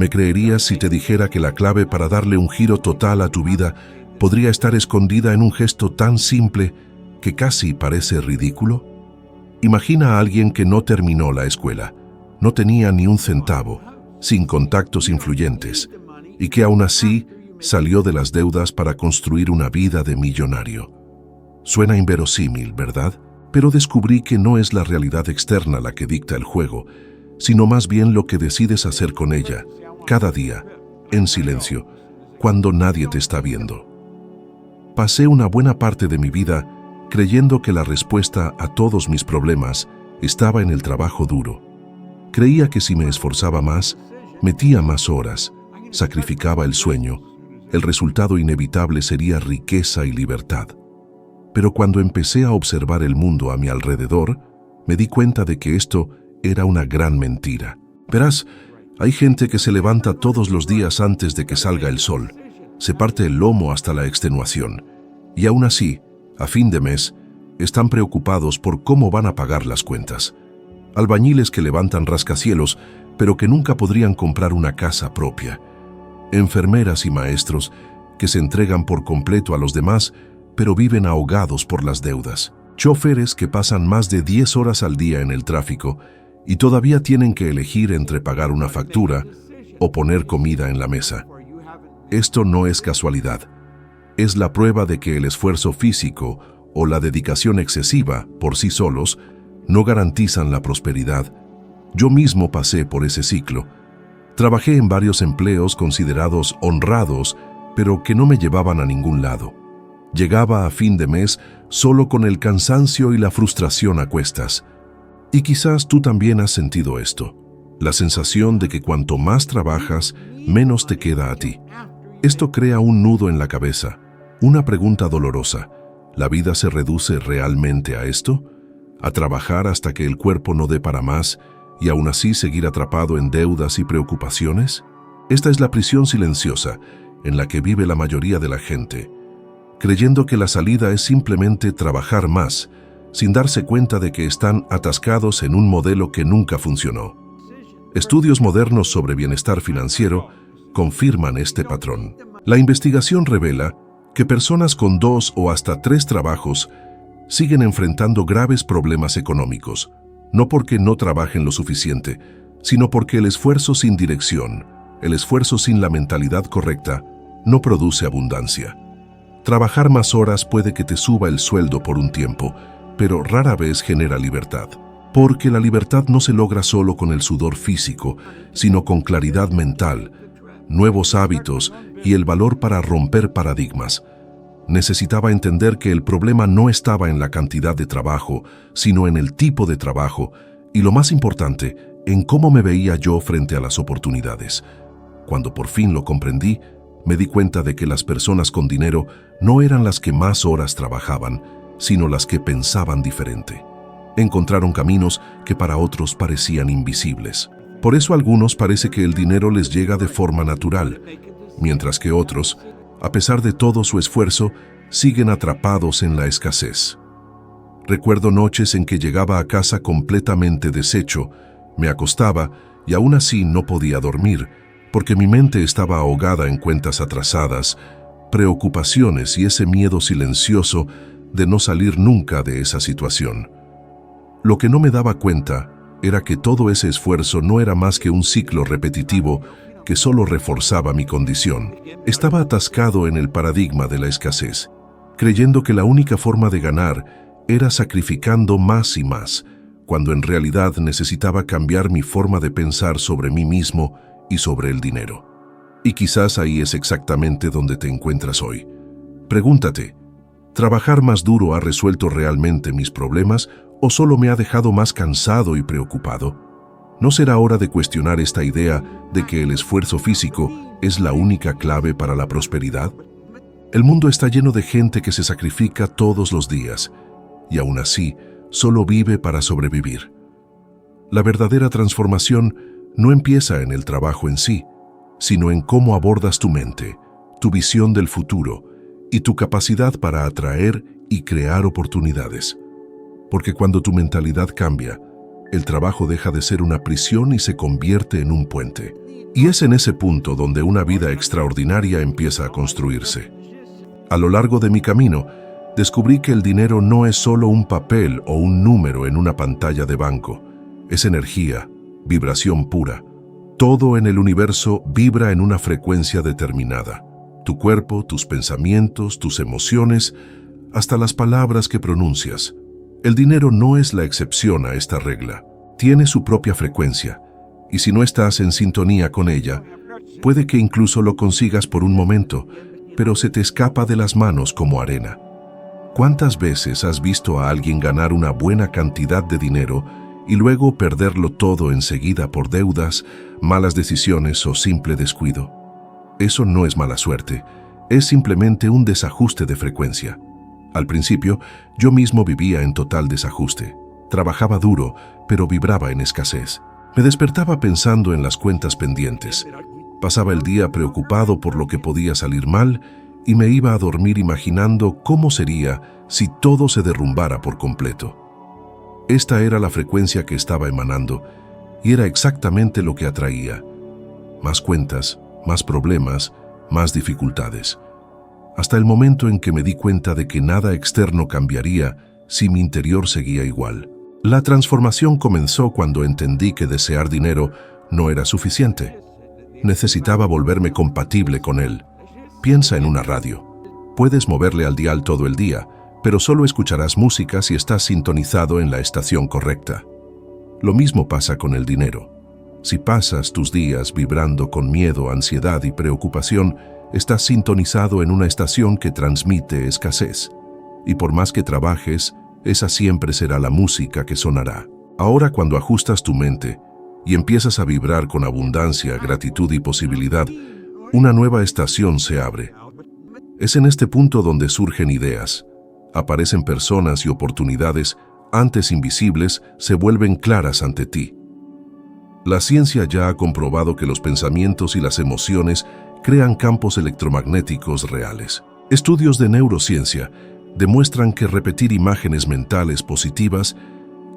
¿Me creerías si te dijera que la clave para darle un giro total a tu vida podría estar escondida en un gesto tan simple que casi parece ridículo? Imagina a alguien que no terminó la escuela, no tenía ni un centavo, sin contactos influyentes, y que aún así salió de las deudas para construir una vida de millonario. Suena inverosímil, ¿verdad? Pero descubrí que no es la realidad externa la que dicta el juego, sino más bien lo que decides hacer con ella, cada día, en silencio, cuando nadie te está viendo. Pasé una buena parte de mi vida creyendo que la respuesta a todos mis problemas estaba en el trabajo duro. Creía que si me esforzaba más, metía más horas, sacrificaba el sueño, el resultado inevitable sería riqueza y libertad. Pero cuando empecé a observar el mundo a mi alrededor, me di cuenta de que esto era una gran mentira. Verás, hay gente que se levanta todos los días antes de que salga el sol, se parte el lomo hasta la extenuación, y aún así, a fin de mes, están preocupados por cómo van a pagar las cuentas. Albañiles que levantan rascacielos, pero que nunca podrían comprar una casa propia. Enfermeras y maestros que se entregan por completo a los demás, pero viven ahogados por las deudas. Chóferes que pasan más de 10 horas al día en el tráfico y todavía tienen que elegir entre pagar una factura o poner comida en la mesa. Esto no es casualidad. Es la prueba de que el esfuerzo físico o la dedicación excesiva, por sí solos, no garantizan la prosperidad. Yo mismo pasé por ese ciclo. Trabajé en varios empleos considerados honrados, pero que no me llevaban a ningún lado. Llegaba a fin de mes solo con el cansancio y la frustración a cuestas. Y quizás tú también has sentido esto, la sensación de que cuanto más trabajas, menos te queda a ti. Esto crea un nudo en la cabeza, una pregunta dolorosa. ¿La vida se reduce realmente a esto? ¿A trabajar hasta que el cuerpo no dé para más y aún así seguir atrapado en deudas y preocupaciones? Esta es la prisión silenciosa en la que vive la mayoría de la gente, creyendo que la salida es simplemente trabajar más, sin darse cuenta de que están atascados en un modelo que nunca funcionó. Estudios modernos sobre bienestar financiero confirman este patrón. La investigación revela que personas con 2 o hasta 3 trabajos siguen enfrentando graves problemas económicos, no porque no trabajen lo suficiente, sino porque el esfuerzo sin dirección, el esfuerzo sin la mentalidad correcta, no produce abundancia. Trabajar más horas puede que te suba el sueldo por un tiempo, pero rara vez genera libertad. Porque la libertad no se logra solo con el sudor físico, sino con claridad mental, nuevos hábitos y el valor para romper paradigmas. Necesitaba entender que el problema no estaba en la cantidad de trabajo, sino en el tipo de trabajo y, lo más importante, en cómo me veía yo frente a las oportunidades. Cuando por fin lo comprendí, me di cuenta de que las personas con dinero no eran las que más horas trabajaban, sino las que pensaban diferente. Encontraron caminos que para otros parecían invisibles. Por eso a algunos parece que el dinero les llega de forma natural, mientras que otros, a pesar de todo su esfuerzo, siguen atrapados en la escasez. Recuerdo noches en que llegaba a casa completamente deshecho, me acostaba y aún así no podía dormir, porque mi mente estaba ahogada en cuentas atrasadas, preocupaciones y ese miedo silencioso de no salir nunca de esa situación. Lo que no me daba cuenta era que todo ese esfuerzo no era más que un ciclo repetitivo que solo reforzaba mi condición. Estaba atascado en el paradigma de la escasez, creyendo que la única forma de ganar era sacrificando más y más, cuando en realidad necesitaba cambiar mi forma de pensar sobre mí mismo y sobre el dinero. Y quizás ahí es exactamente donde te encuentras hoy. Pregúntate, ¿trabajar más duro ha resuelto realmente mis problemas o solo me ha dejado más cansado y preocupado? ¿No será hora de cuestionar esta idea de que el esfuerzo físico es la única clave para la prosperidad? El mundo está lleno de gente que se sacrifica todos los días y aún así solo vive para sobrevivir. La verdadera transformación no empieza en el trabajo en sí, sino en cómo abordas tu mente, tu visión del futuro y tu capacidad para atraer y crear oportunidades. Porque cuando tu mentalidad cambia, el trabajo deja de ser una prisión y se convierte en un puente. Y es en ese punto donde una vida extraordinaria empieza a construirse. A lo largo de mi camino, descubrí que el dinero no es solo un papel o un número en una pantalla de banco. Es energía, vibración pura. Todo en el universo vibra en una frecuencia determinada. Tu cuerpo, tus pensamientos, tus emociones, hasta las palabras que pronuncias. El dinero no es la excepción a esta regla. Tiene su propia frecuencia, y si no estás en sintonía con ella, puede que incluso lo consigas por un momento, pero se te escapa de las manos como arena. ¿Cuántas veces has visto a alguien ganar una buena cantidad de dinero y luego perderlo todo enseguida por deudas, malas decisiones o simple descuido? Eso no es mala suerte, es simplemente un desajuste de frecuencia. Al principio, yo mismo vivía en total desajuste. Trabajaba duro, pero vibraba en escasez. Me despertaba pensando en las cuentas pendientes. Pasaba el día preocupado por lo que podía salir mal y me iba a dormir imaginando cómo sería si todo se derrumbara por completo. Esta era la frecuencia que estaba emanando y era exactamente lo que atraía. Más cuentas, más problemas, más dificultades. Hasta el momento en que me di cuenta de que nada externo cambiaría si mi interior seguía igual. La transformación comenzó cuando entendí que desear dinero no era suficiente. Necesitaba volverme compatible con él. Piensa en una radio. Puedes moverle al dial todo el día, pero solo escucharás música si estás sintonizado en la estación correcta. Lo mismo pasa con el dinero. Si pasas tus días vibrando con miedo, ansiedad y preocupación, estás sintonizado en una estación que transmite escasez. Y por más que trabajes, esa siempre será la música que sonará. Ahora, cuando ajustas tu mente y empiezas a vibrar con abundancia, gratitud y posibilidad, una nueva estación se abre. Es en este punto donde surgen ideas. Aparecen personas y oportunidades antes invisibles se vuelven claras ante ti. La ciencia ya ha comprobado que los pensamientos y las emociones crean campos electromagnéticos reales. Estudios de neurociencia demuestran que repetir imágenes mentales positivas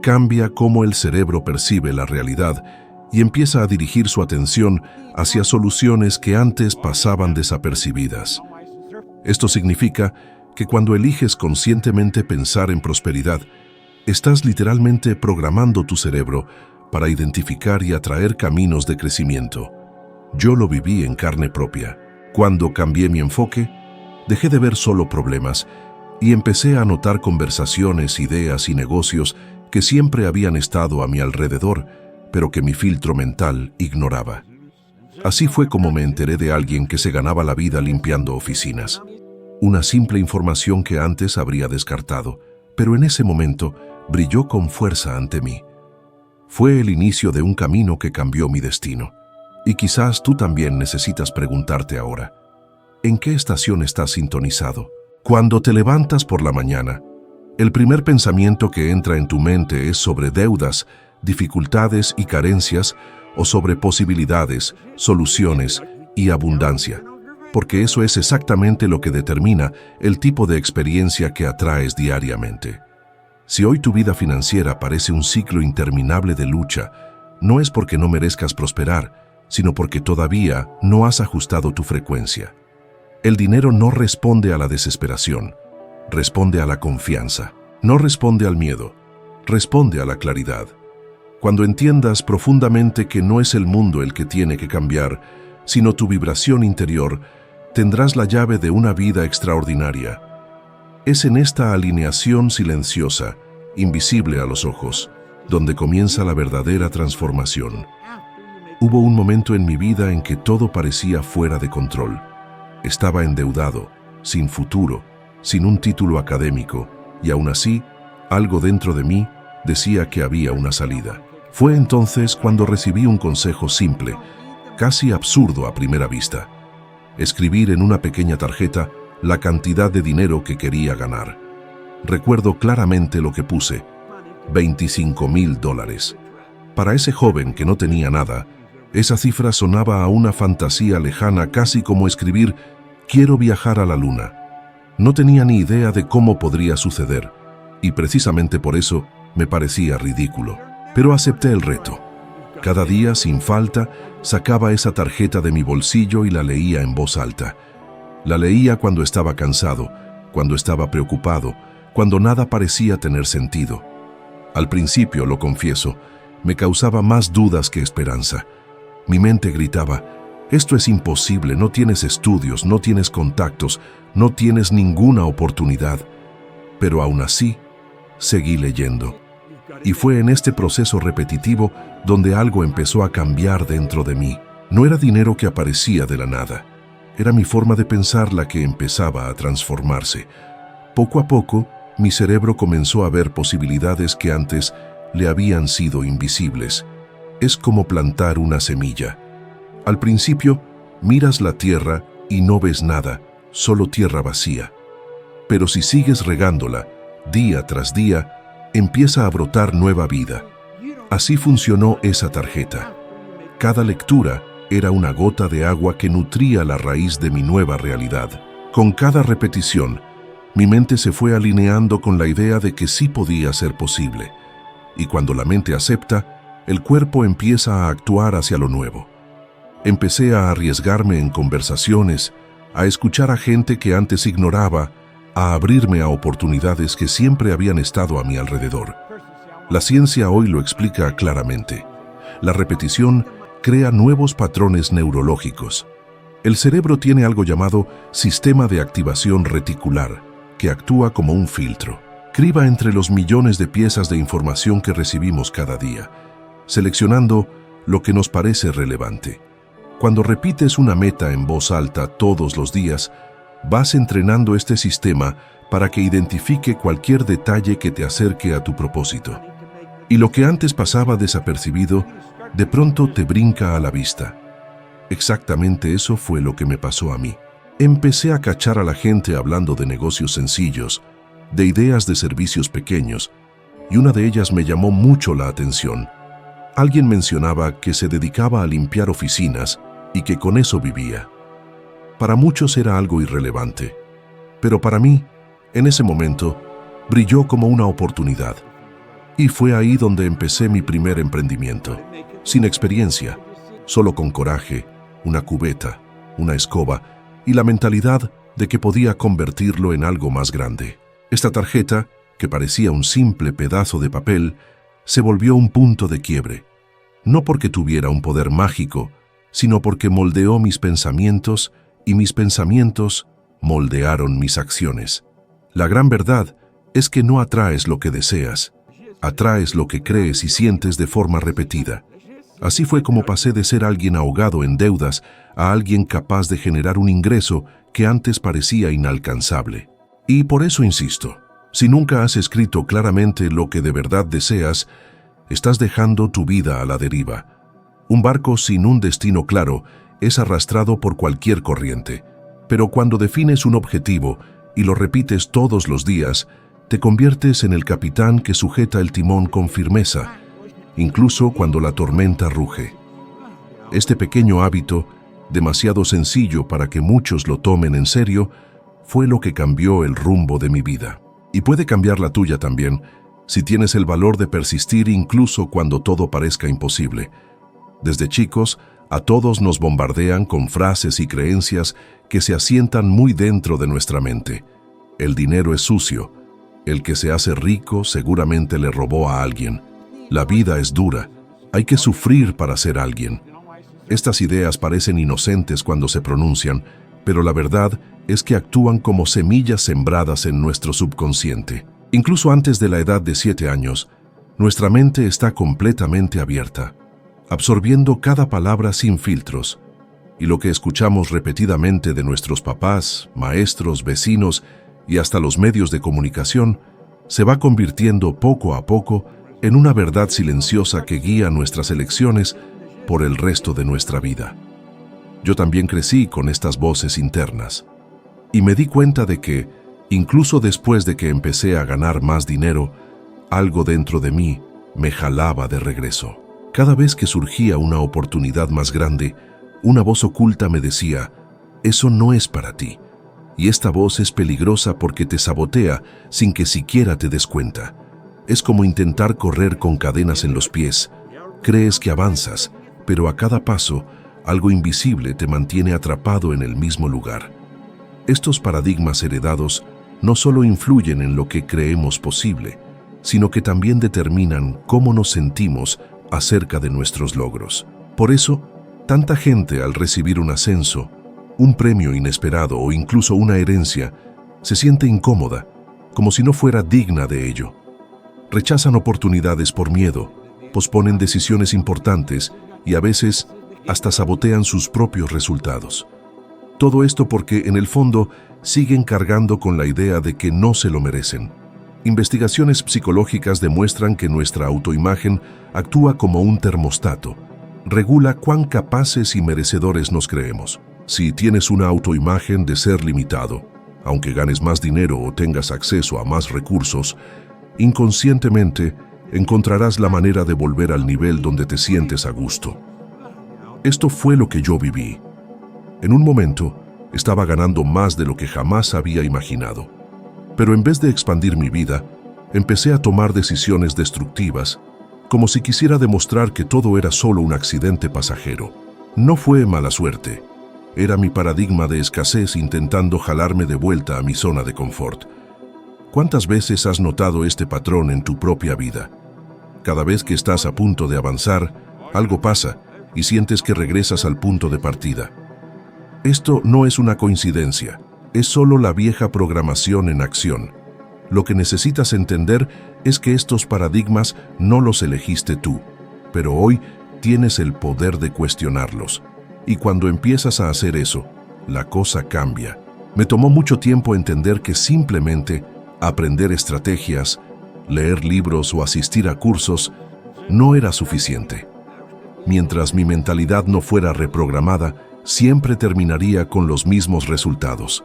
cambia cómo el cerebro percibe la realidad y empieza a dirigir su atención hacia soluciones que antes pasaban desapercibidas. Esto significa que cuando eliges conscientemente pensar en prosperidad, estás literalmente programando tu cerebro para identificar y atraer caminos de crecimiento. Yo lo viví en carne propia. Cuando cambié mi enfoque, dejé de ver solo problemas y empecé a notar conversaciones, ideas y negocios que siempre habían estado a mi alrededor, pero que mi filtro mental ignoraba. Así fue como me enteré de alguien que se ganaba la vida limpiando oficinas. Una simple información que antes habría descartado, pero en ese momento brilló con fuerza ante mí. Fue el inicio de un camino que cambió mi destino. Y quizás tú también necesitas preguntarte ahora, ¿en qué estación estás sintonizado? Cuando te levantas por la mañana, el primer pensamiento que entra en tu mente es sobre deudas, dificultades y carencias o sobre posibilidades, soluciones y abundancia, porque eso es exactamente lo que determina el tipo de experiencia que atraes diariamente. Si hoy tu vida financiera parece un ciclo interminable de lucha, no es porque no merezcas prosperar, sino porque todavía no has ajustado tu frecuencia. El dinero no responde a la desesperación, responde a la confianza. No responde al miedo, responde a la claridad. Cuando entiendas profundamente que no es el mundo el que tiene que cambiar, sino tu vibración interior, tendrás la llave de una vida extraordinaria. Es en esta alineación silenciosa, invisible a los ojos, donde comienza la verdadera transformación. Hubo un momento en mi vida en que todo parecía fuera de control. Estaba endeudado, sin futuro, sin un título académico, y aún así, algo dentro de mí decía que había una salida. Fue entonces cuando recibí un consejo simple, casi absurdo a primera vista. Escribir en una pequeña tarjeta la cantidad de dinero que quería ganar. Recuerdo claramente lo que puse, $25,000. Para ese joven que no tenía nada, esa cifra sonaba a una fantasía lejana, casi como escribir «Quiero viajar a la luna». No tenía ni idea de cómo podría suceder, y precisamente por eso, me parecía ridículo. Pero acepté el reto. Cada día, sin falta, Sacaba esa tarjeta de mi bolsillo y la leía en voz alta. La leía cuando estaba cansado, cuando estaba preocupado, cuando nada parecía tener sentido. Al principio, lo confieso, me causaba más dudas que esperanza. Mi mente gritaba: esto es imposible, no tienes estudios, no tienes contactos, no tienes ninguna oportunidad. Pero aún así, seguí leyendo. Y fue en este proceso repetitivo donde algo empezó a cambiar dentro de mí. No era dinero que aparecía de la nada. Era mi forma de pensar la que empezaba a transformarse. Poco a poco, mi cerebro comenzó a ver posibilidades que antes le habían sido invisibles. Es como plantar una semilla. Al principio, miras la tierra y no ves nada, solo tierra vacía. Pero si sigues regándola, día tras día, empieza a brotar nueva vida. Así funcionó esa tarjeta. Cada lectura era una gota de agua que nutría la raíz de mi nueva realidad. Con cada repetición, mi mente se fue alineando con la idea de que sí podía ser posible. Y cuando la mente acepta, el cuerpo empieza a actuar hacia lo nuevo. Empecé a arriesgarme en conversaciones, a escuchar a gente que antes ignoraba, a abrirme a oportunidades que siempre habían estado a mi alrededor. La ciencia hoy lo explica claramente. La repetición crea nuevos patrones neurológicos. El cerebro tiene algo llamado sistema de activación reticular, que actúa como un filtro. Criba entre los millones de piezas de información que recibimos cada día, seleccionando lo que nos parece relevante. Cuando repites una meta en voz alta todos los días, vas entrenando este sistema para que identifique cualquier detalle que te acerque a tu propósito. Y lo que antes pasaba desapercibido, de pronto te brinca a la vista. Exactamente eso fue lo que me pasó a mí. Empecé a cachar a la gente hablando de negocios sencillos, de ideas de servicios pequeños, y una de ellas me llamó mucho la atención. Alguien mencionaba que se dedicaba a limpiar oficinas y que con eso vivía. Para muchos era algo irrelevante, pero para mí, en ese momento, brilló como una oportunidad. Y fue ahí donde empecé mi primer emprendimiento, sin experiencia, solo con coraje, una cubeta, una escoba y la mentalidad de que podía convertirlo en algo más grande. Esta tarjeta, que parecía un simple pedazo de papel, se volvió un punto de quiebre, no porque tuviera un poder mágico, sino porque moldeó mis pensamientos y mis pensamientos moldearon mis acciones. La gran verdad es que no atraes lo que deseas, atraes lo que crees y sientes de forma repetida. Así fue como pasé de ser alguien ahogado en deudas a alguien capaz de generar un ingreso que antes parecía inalcanzable. Y por eso insisto, si nunca has escrito claramente lo que de verdad deseas, estás dejando tu vida a la deriva. Un barco sin un destino claro es arrastrado por cualquier corriente, pero cuando defines un objetivo y lo repites todos los días, te conviertes en el capitán que sujeta el timón con firmeza, incluso cuando la tormenta ruge. Este pequeño hábito, demasiado sencillo para que muchos lo tomen en serio, fue lo que cambió el rumbo de mi vida. Y puede cambiar la tuya también, si tienes el valor de persistir incluso cuando todo parezca imposible. Desde chicos, a todos nos bombardean con frases y creencias que se asientan muy dentro de nuestra mente. El dinero es sucio. El que se hace rico seguramente le robó a alguien. La vida es dura. Hay que sufrir para ser alguien. Estas ideas parecen inocentes cuando se pronuncian, pero la verdad es que actúan como semillas sembradas en nuestro subconsciente. Incluso antes de la edad de 7 años, nuestra mente está completamente abierta, absorbiendo cada palabra sin filtros. Y lo que escuchamos repetidamente de nuestros papás, maestros, vecinos y hasta los medios de comunicación, se va convirtiendo poco a poco en una verdad silenciosa que guía nuestras elecciones por el resto de nuestra vida. Yo también crecí con estas voces internas y me di cuenta de que, incluso después de que empecé a ganar más dinero, algo dentro de mí me jalaba de regreso. Cada vez que surgía una oportunidad más grande, una voz oculta me decía: eso no es para ti. Y esta voz es peligrosa porque te sabotea sin que siquiera te des cuenta. Es como intentar correr con cadenas en los pies. Crees que avanzas, pero a cada paso, algo invisible te mantiene atrapado en el mismo lugar. Estos paradigmas heredados no solo influyen en lo que creemos posible, sino que también determinan cómo nos sentimos acerca de nuestros logros. Por eso, tanta gente al recibir un ascenso, un premio inesperado o incluso una herencia, se siente incómoda, como si no fuera digna de ello. Rechazan oportunidades por miedo, posponen decisiones importantes y a veces hasta sabotean sus propios resultados. Todo esto porque, en el fondo, siguen cargando con la idea de que no se lo merecen. Investigaciones psicológicas demuestran que nuestra autoimagen actúa como un termostato. Regula cuán capaces y merecedores nos creemos. Si tienes una autoimagen de ser limitado, aunque ganes más dinero o tengas acceso a más recursos, inconscientemente encontrarás la manera de volver al nivel donde te sientes a gusto. Esto fue lo que yo viví. En un momento, estaba ganando más de lo que jamás había imaginado. Pero en vez de expandir mi vida, empecé a tomar decisiones destructivas, como si quisiera demostrar que todo era solo un accidente pasajero. No fue mala suerte. Era mi paradigma de escasez intentando jalarme de vuelta a mi zona de confort. ¿Cuántas veces has notado este patrón en tu propia vida? Cada vez que estás a punto de avanzar, algo pasa y sientes que regresas al punto de partida. Esto no es una coincidencia, es solo la vieja programación en acción. Lo que necesitas entender es que estos paradigmas no los elegiste tú, pero hoy tienes el poder de cuestionarlos. Y cuando empiezas a hacer eso, la cosa cambia. Me tomó mucho tiempo entender que simplemente aprender estrategias, leer libros o asistir a cursos no era suficiente. Mientras mi mentalidad no fuera reprogramada, siempre terminaría con los mismos resultados.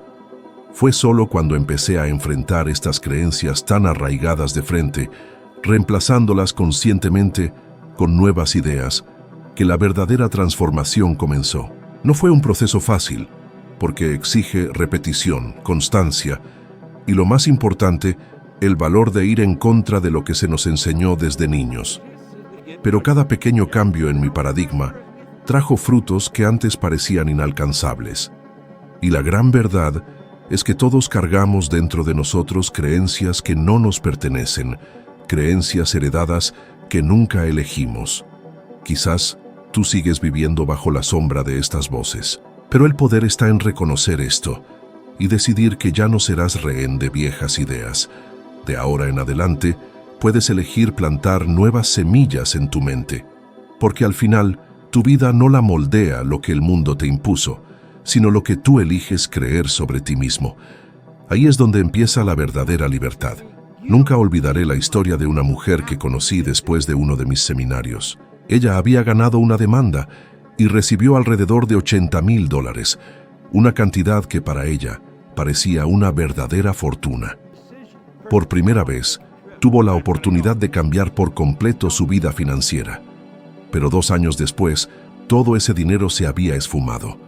Fue solo cuando empecé a enfrentar estas creencias tan arraigadas de frente, reemplazándolas conscientemente con nuevas ideas, que la verdadera transformación comenzó. No fue un proceso fácil, porque exige repetición, constancia y, lo más importante, el valor de ir en contra de lo que se nos enseñó desde niños. Pero cada pequeño cambio en mi paradigma trajo frutos que antes parecían inalcanzables. Y la gran verdad es que todos cargamos dentro de nosotros creencias que no nos pertenecen, creencias heredadas que nunca elegimos. Quizás tú sigues viviendo bajo la sombra de estas voces, pero el poder está en reconocer esto y decidir que ya no serás rehén de viejas ideas. De ahora en adelante, puedes elegir plantar nuevas semillas en tu mente, porque al final, tu vida no la moldea lo que el mundo te impuso, sino lo que tú eliges creer sobre ti mismo. Ahí es donde empieza la verdadera libertad. Nunca olvidaré la historia de una mujer que conocí después de uno de mis seminarios. Ella había ganado una demanda y recibió alrededor de $80,000, una cantidad que para ella parecía una verdadera fortuna. Por primera vez, tuvo la oportunidad de cambiar por completo su vida financiera. Pero 2 años después, todo ese dinero se había esfumado.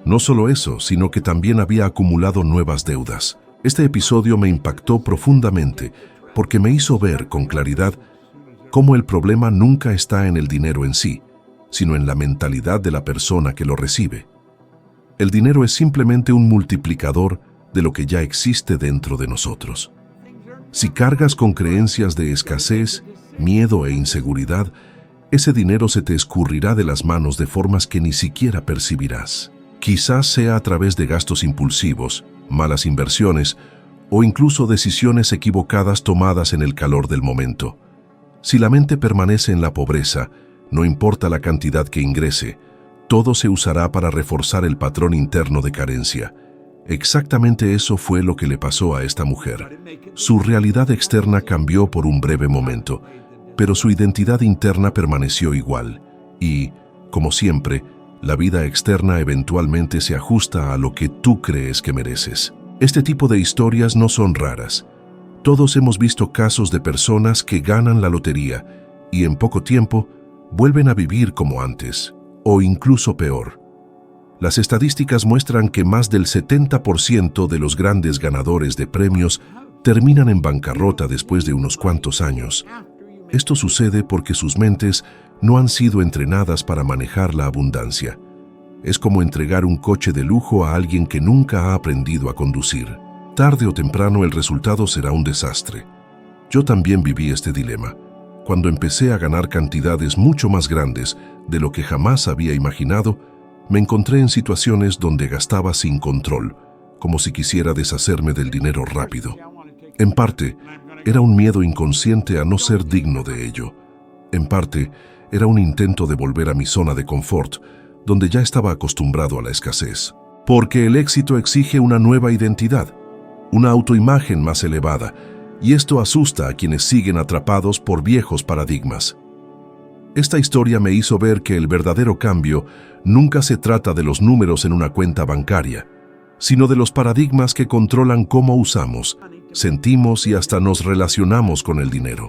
No solo eso, sino que también había acumulado nuevas deudas. Este episodio me impactó profundamente porque me hizo ver con claridad cómo el problema nunca está en el dinero en sí, sino en la mentalidad de la persona que lo recibe. El dinero es simplemente un multiplicador de lo que ya existe dentro de nosotros. Si cargas con creencias de escasez, miedo e inseguridad, ese dinero se te escurrirá de las manos de formas que ni siquiera percibirás. Quizás sea a través de gastos impulsivos, malas inversiones o incluso decisiones equivocadas tomadas en el calor del momento. Si la mente permanece en la pobreza, no importa la cantidad que ingrese, todo se usará para reforzar el patrón interno de carencia. Exactamente eso fue lo que le pasó a esta mujer. Su realidad externa cambió por un breve momento, pero su identidad interna permaneció igual. Y, como siempre, la vida externa eventualmente se ajusta a lo que tú crees que mereces. Este tipo de historias no son raras. Todos hemos visto casos de personas que ganan la lotería y en poco tiempo vuelven a vivir como antes, o incluso peor. Las estadísticas muestran que más del 70% de los grandes ganadores de premios terminan en bancarrota después de unos cuantos años. Esto sucede porque sus mentes no han sido entrenadas para manejar la abundancia. Es como entregar un coche de lujo a alguien que nunca ha aprendido a conducir. Tarde o temprano el resultado será un desastre. Yo también viví este dilema. Cuando empecé a ganar cantidades mucho más grandes de lo que jamás había imaginado, me encontré en situaciones donde gastaba sin control, como si quisiera deshacerme del dinero rápido. En parte, era un miedo inconsciente a no ser digno de ello. En parte, era un intento de volver a mi zona de confort, donde ya estaba acostumbrado a la escasez. Porque el éxito exige una nueva identidad, una autoimagen más elevada, y esto asusta a quienes siguen atrapados por viejos paradigmas. Esta historia me hizo ver que el verdadero cambio nunca se trata de los números en una cuenta bancaria, sino de los paradigmas que controlan cómo usamos, sentimos y hasta nos relacionamos con el dinero.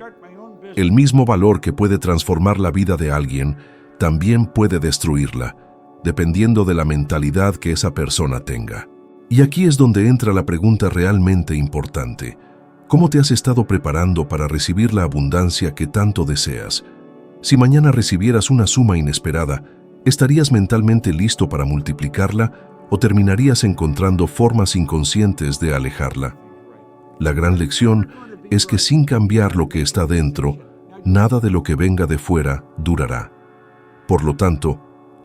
El mismo valor que puede transformar la vida de alguien, también puede destruirla, dependiendo de la mentalidad que esa persona tenga. Y aquí es donde entra la pregunta realmente importante. ¿Cómo te has estado preparando para recibir la abundancia que tanto deseas? Si mañana recibieras una suma inesperada, ¿estarías mentalmente listo para multiplicarla o terminarías encontrando formas inconscientes de alejarla? La gran lección es que sin cambiar lo que está dentro, nada de lo que venga de fuera durará. Por lo tanto,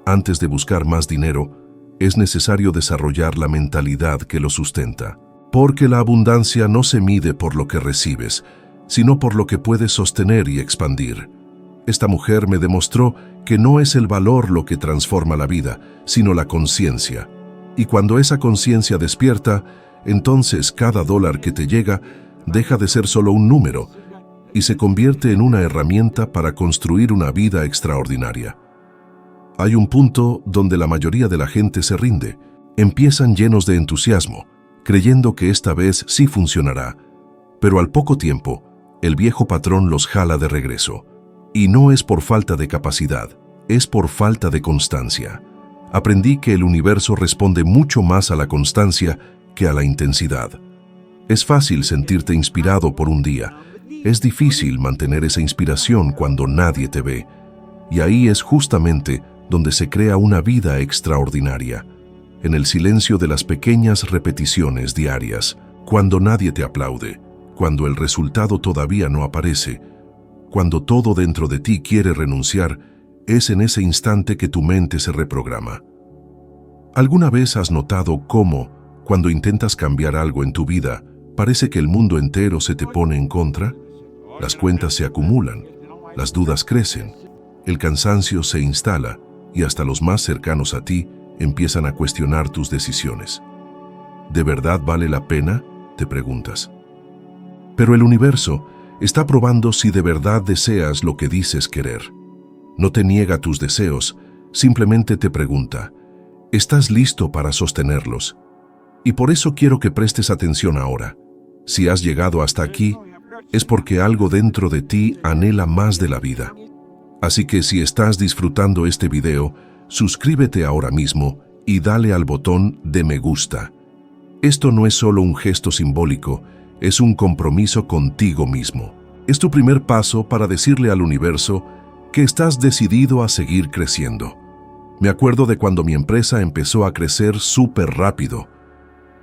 antes de buscar más dinero, es necesario desarrollar la mentalidad que lo sustenta. Porque la abundancia no se mide por lo que recibes, sino por lo que puedes sostener y expandir. Esta mujer me demostró que no es el valor lo que transforma la vida, sino la conciencia. Y cuando esa conciencia despierta, entonces cada dólar que te llega deja de ser solo un número y se convierte en una herramienta para construir una vida extraordinaria. Hay un punto donde la mayoría de la gente se rinde. Empiezan llenos de entusiasmo, creyendo que esta vez sí funcionará, pero al poco tiempo, el viejo patrón los jala de regreso. Y no es por falta de capacidad, es por falta de constancia. Aprendí que el universo responde mucho más a la constancia que a la intensidad. Es fácil sentirte inspirado por un día. Es difícil mantener esa inspiración cuando nadie te ve. Y ahí es justamente donde se crea una vida extraordinaria. En el silencio de las pequeñas repeticiones diarias, cuando nadie te aplaude, cuando el resultado todavía no aparece, cuando todo dentro de ti quiere renunciar, es en ese instante que tu mente se reprograma. ¿Alguna vez has notado cómo, cuando intentas cambiar algo en tu vida, parece que el mundo entero se te pone en contra? Las cuentas se acumulan, las dudas crecen, el cansancio se instala y hasta los más cercanos a ti empiezan a cuestionar tus decisiones. ¿De verdad vale la pena?, te preguntas. Pero el universo está probando si de verdad deseas lo que dices querer. No te niega tus deseos, simplemente te pregunta, ¿estás listo para sostenerlos? Y por eso quiero que prestes atención ahora. Si has llegado hasta aquí, es porque algo dentro de ti anhela más de la vida. Así que si estás disfrutando este video, suscríbete ahora mismo y dale al botón de me gusta. Esto no es solo un gesto simbólico, es un compromiso contigo mismo. Es tu primer paso para decirle al universo que estás decidido a seguir creciendo. Me acuerdo de cuando mi empresa empezó a crecer súper rápido.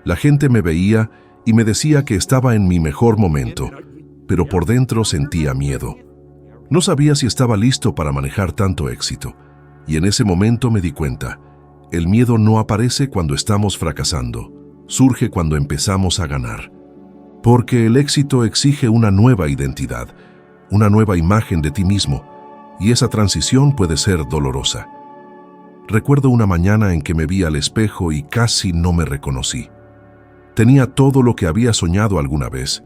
La gente me veía y me decía que estaba en mi mejor momento, pero por dentro sentía miedo. No sabía si estaba listo para manejar tanto éxito. Y en ese momento me di cuenta, el miedo no aparece cuando estamos fracasando, surge cuando empezamos a ganar. Porque el éxito exige una nueva identidad, una nueva imagen de ti mismo, y esa transición puede ser dolorosa. Recuerdo una mañana en que me vi al espejo y casi no me reconocí. Tenía todo lo que había soñado alguna vez,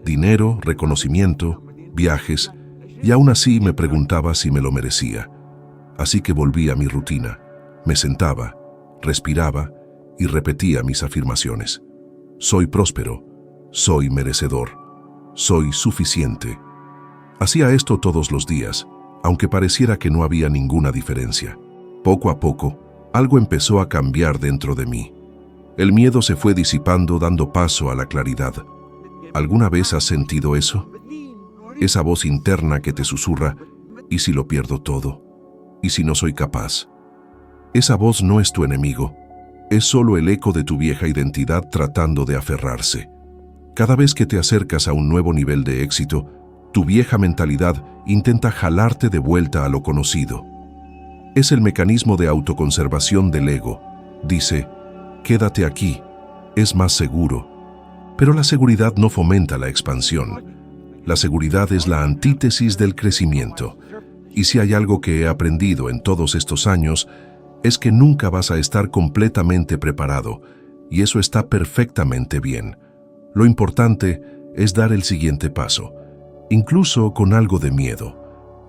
dinero, reconocimiento, viajes, y aún así me preguntaba si me lo merecía. Así que volví a mi rutina. Me sentaba, respiraba y repetía mis afirmaciones. Soy próspero, soy merecedor, soy suficiente. Hacía esto todos los días, aunque pareciera que no había ninguna diferencia. Poco a poco, algo empezó a cambiar dentro de mí. El miedo se fue disipando dando paso a la claridad. ¿Alguna vez has sentido eso? Esa voz interna que te susurra, ¿Y si lo pierdo todo? ¿Y si no soy capaz? Esa voz no es tu enemigo, es solo el eco de tu vieja identidad tratando de aferrarse. Cada vez que te acercas a un nuevo nivel de éxito, tu vieja mentalidad intenta jalarte de vuelta a lo conocido. Es el mecanismo de autoconservación del ego. Dice, quédate aquí, es más seguro. Pero la seguridad no fomenta la expansión. La seguridad es la antítesis del crecimiento. Y si hay algo que he aprendido en todos estos años, es que nunca vas a estar completamente preparado, y eso está perfectamente bien. Lo importante es dar el siguiente paso, incluso con algo de miedo.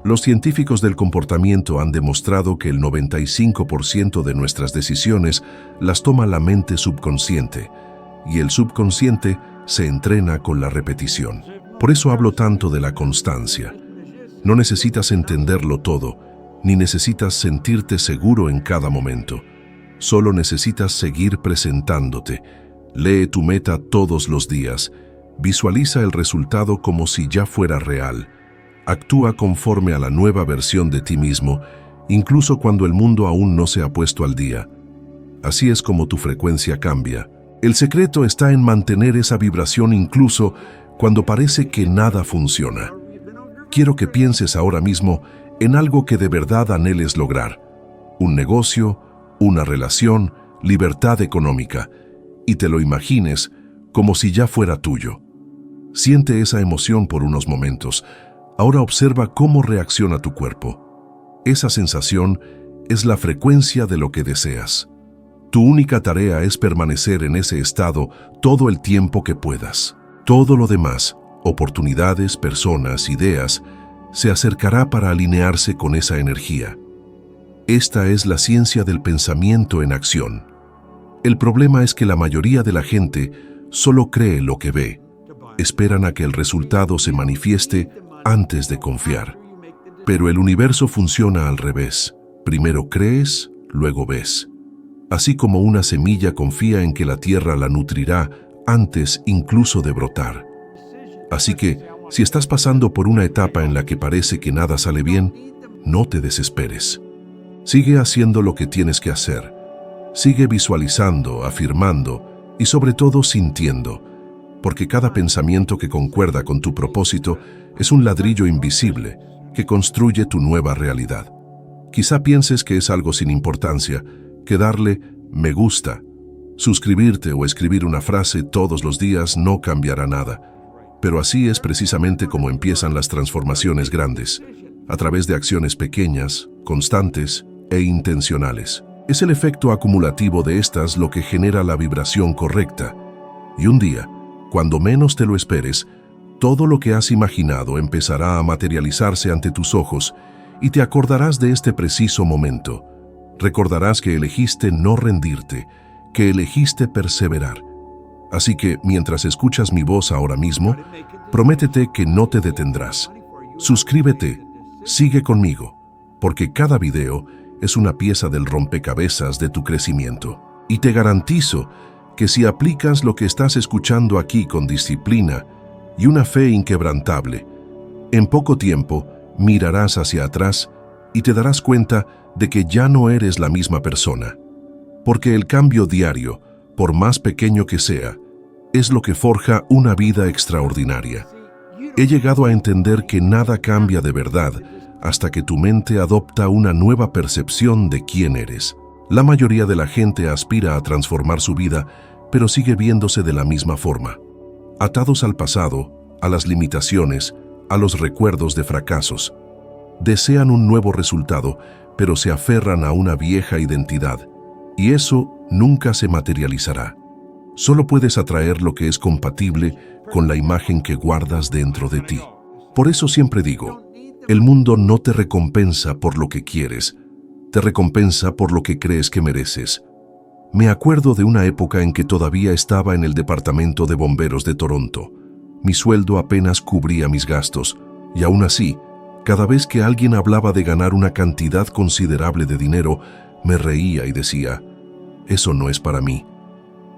Los científicos del comportamiento han demostrado que el 95% de nuestras decisiones las toma la mente subconsciente, y el subconsciente se entrena con la repetición. Por eso hablo tanto de la constancia. No necesitas entenderlo todo, ni necesitas sentirte seguro en cada momento. Solo necesitas seguir presentándote. Lee tu meta todos los días. Visualiza el resultado como si ya fuera real. Actúa conforme a la nueva versión de ti mismo, incluso cuando el mundo aún no se ha puesto al día. Así es como tu frecuencia cambia. El secreto está en mantener esa vibración incluso cuando parece que nada funciona. Quiero que pienses ahora mismo en algo que de verdad anheles lograr. Un negocio, una relación, libertad económica. Y te lo imagines como si ya fuera tuyo. Siente esa emoción por unos momentos. Ahora observa cómo reacciona tu cuerpo. Esa sensación es la frecuencia de lo que deseas. Tu única tarea es permanecer en ese estado todo el tiempo que puedas. Todo lo demás, oportunidades, personas, ideas, se acercará para alinearse con esa energía. Esta es la ciencia del pensamiento en acción. El problema es que la mayoría de la gente solo cree lo que ve. Esperan a que el resultado se manifieste antes de confiar. Pero el universo funciona al revés. Primero crees, luego ves. Así como una semilla confía en que la tierra la nutrirá antes incluso de brotar. Así que, si estás pasando por una etapa en la que parece que nada sale bien, no te desesperes. Sigue haciendo lo que tienes que hacer. Sigue visualizando, afirmando y sobre todo sintiendo, porque cada pensamiento que concuerda con tu propósito es un ladrillo invisible que construye tu nueva realidad. Quizá pienses que es algo sin importancia, que darle me gusta, suscribirte o escribir una frase todos los días no cambiará nada. Pero así es precisamente como empiezan las transformaciones grandes, a través de acciones pequeñas, constantes e intencionales. Es el efecto acumulativo de estas lo que genera la vibración correcta. Y un día, cuando menos te lo esperes, todo lo que has imaginado empezará a materializarse ante tus ojos y te acordarás de este preciso momento. Recordarás que elegiste no rendirte, que elegiste perseverar. Así que, mientras escuchas mi voz ahora mismo, prométete que no te detendrás. Suscríbete, sigue conmigo, porque cada video es una pieza del rompecabezas de tu crecimiento. Y te garantizo que si aplicas lo que estás escuchando aquí con disciplina y una fe inquebrantable, en poco tiempo mirarás hacia atrás y te darás cuenta de que ya no eres la misma persona. Porque el cambio diario, por más pequeño que sea, es lo que forja una vida extraordinaria. He llegado a entender que nada cambia de verdad hasta que tu mente adopta una nueva percepción de quién eres. La mayoría de la gente aspira a transformar su vida, pero sigue viéndose de la misma forma. Atados al pasado, a las limitaciones, a los recuerdos de fracasos. Desean un nuevo resultado, pero se aferran a una vieja identidad. Y eso nunca se materializará. Solo puedes atraer lo que es compatible con la imagen que guardas dentro de ti. Por eso siempre digo, el mundo no te recompensa por lo que quieres, te recompensa por lo que crees que mereces. Me acuerdo de una época en que todavía estaba en el departamento de bomberos de Toronto. Mi sueldo apenas cubría mis gastos, y aún así, cada vez que alguien hablaba de ganar una cantidad considerable de dinero, me reía y decía, eso no es para mí.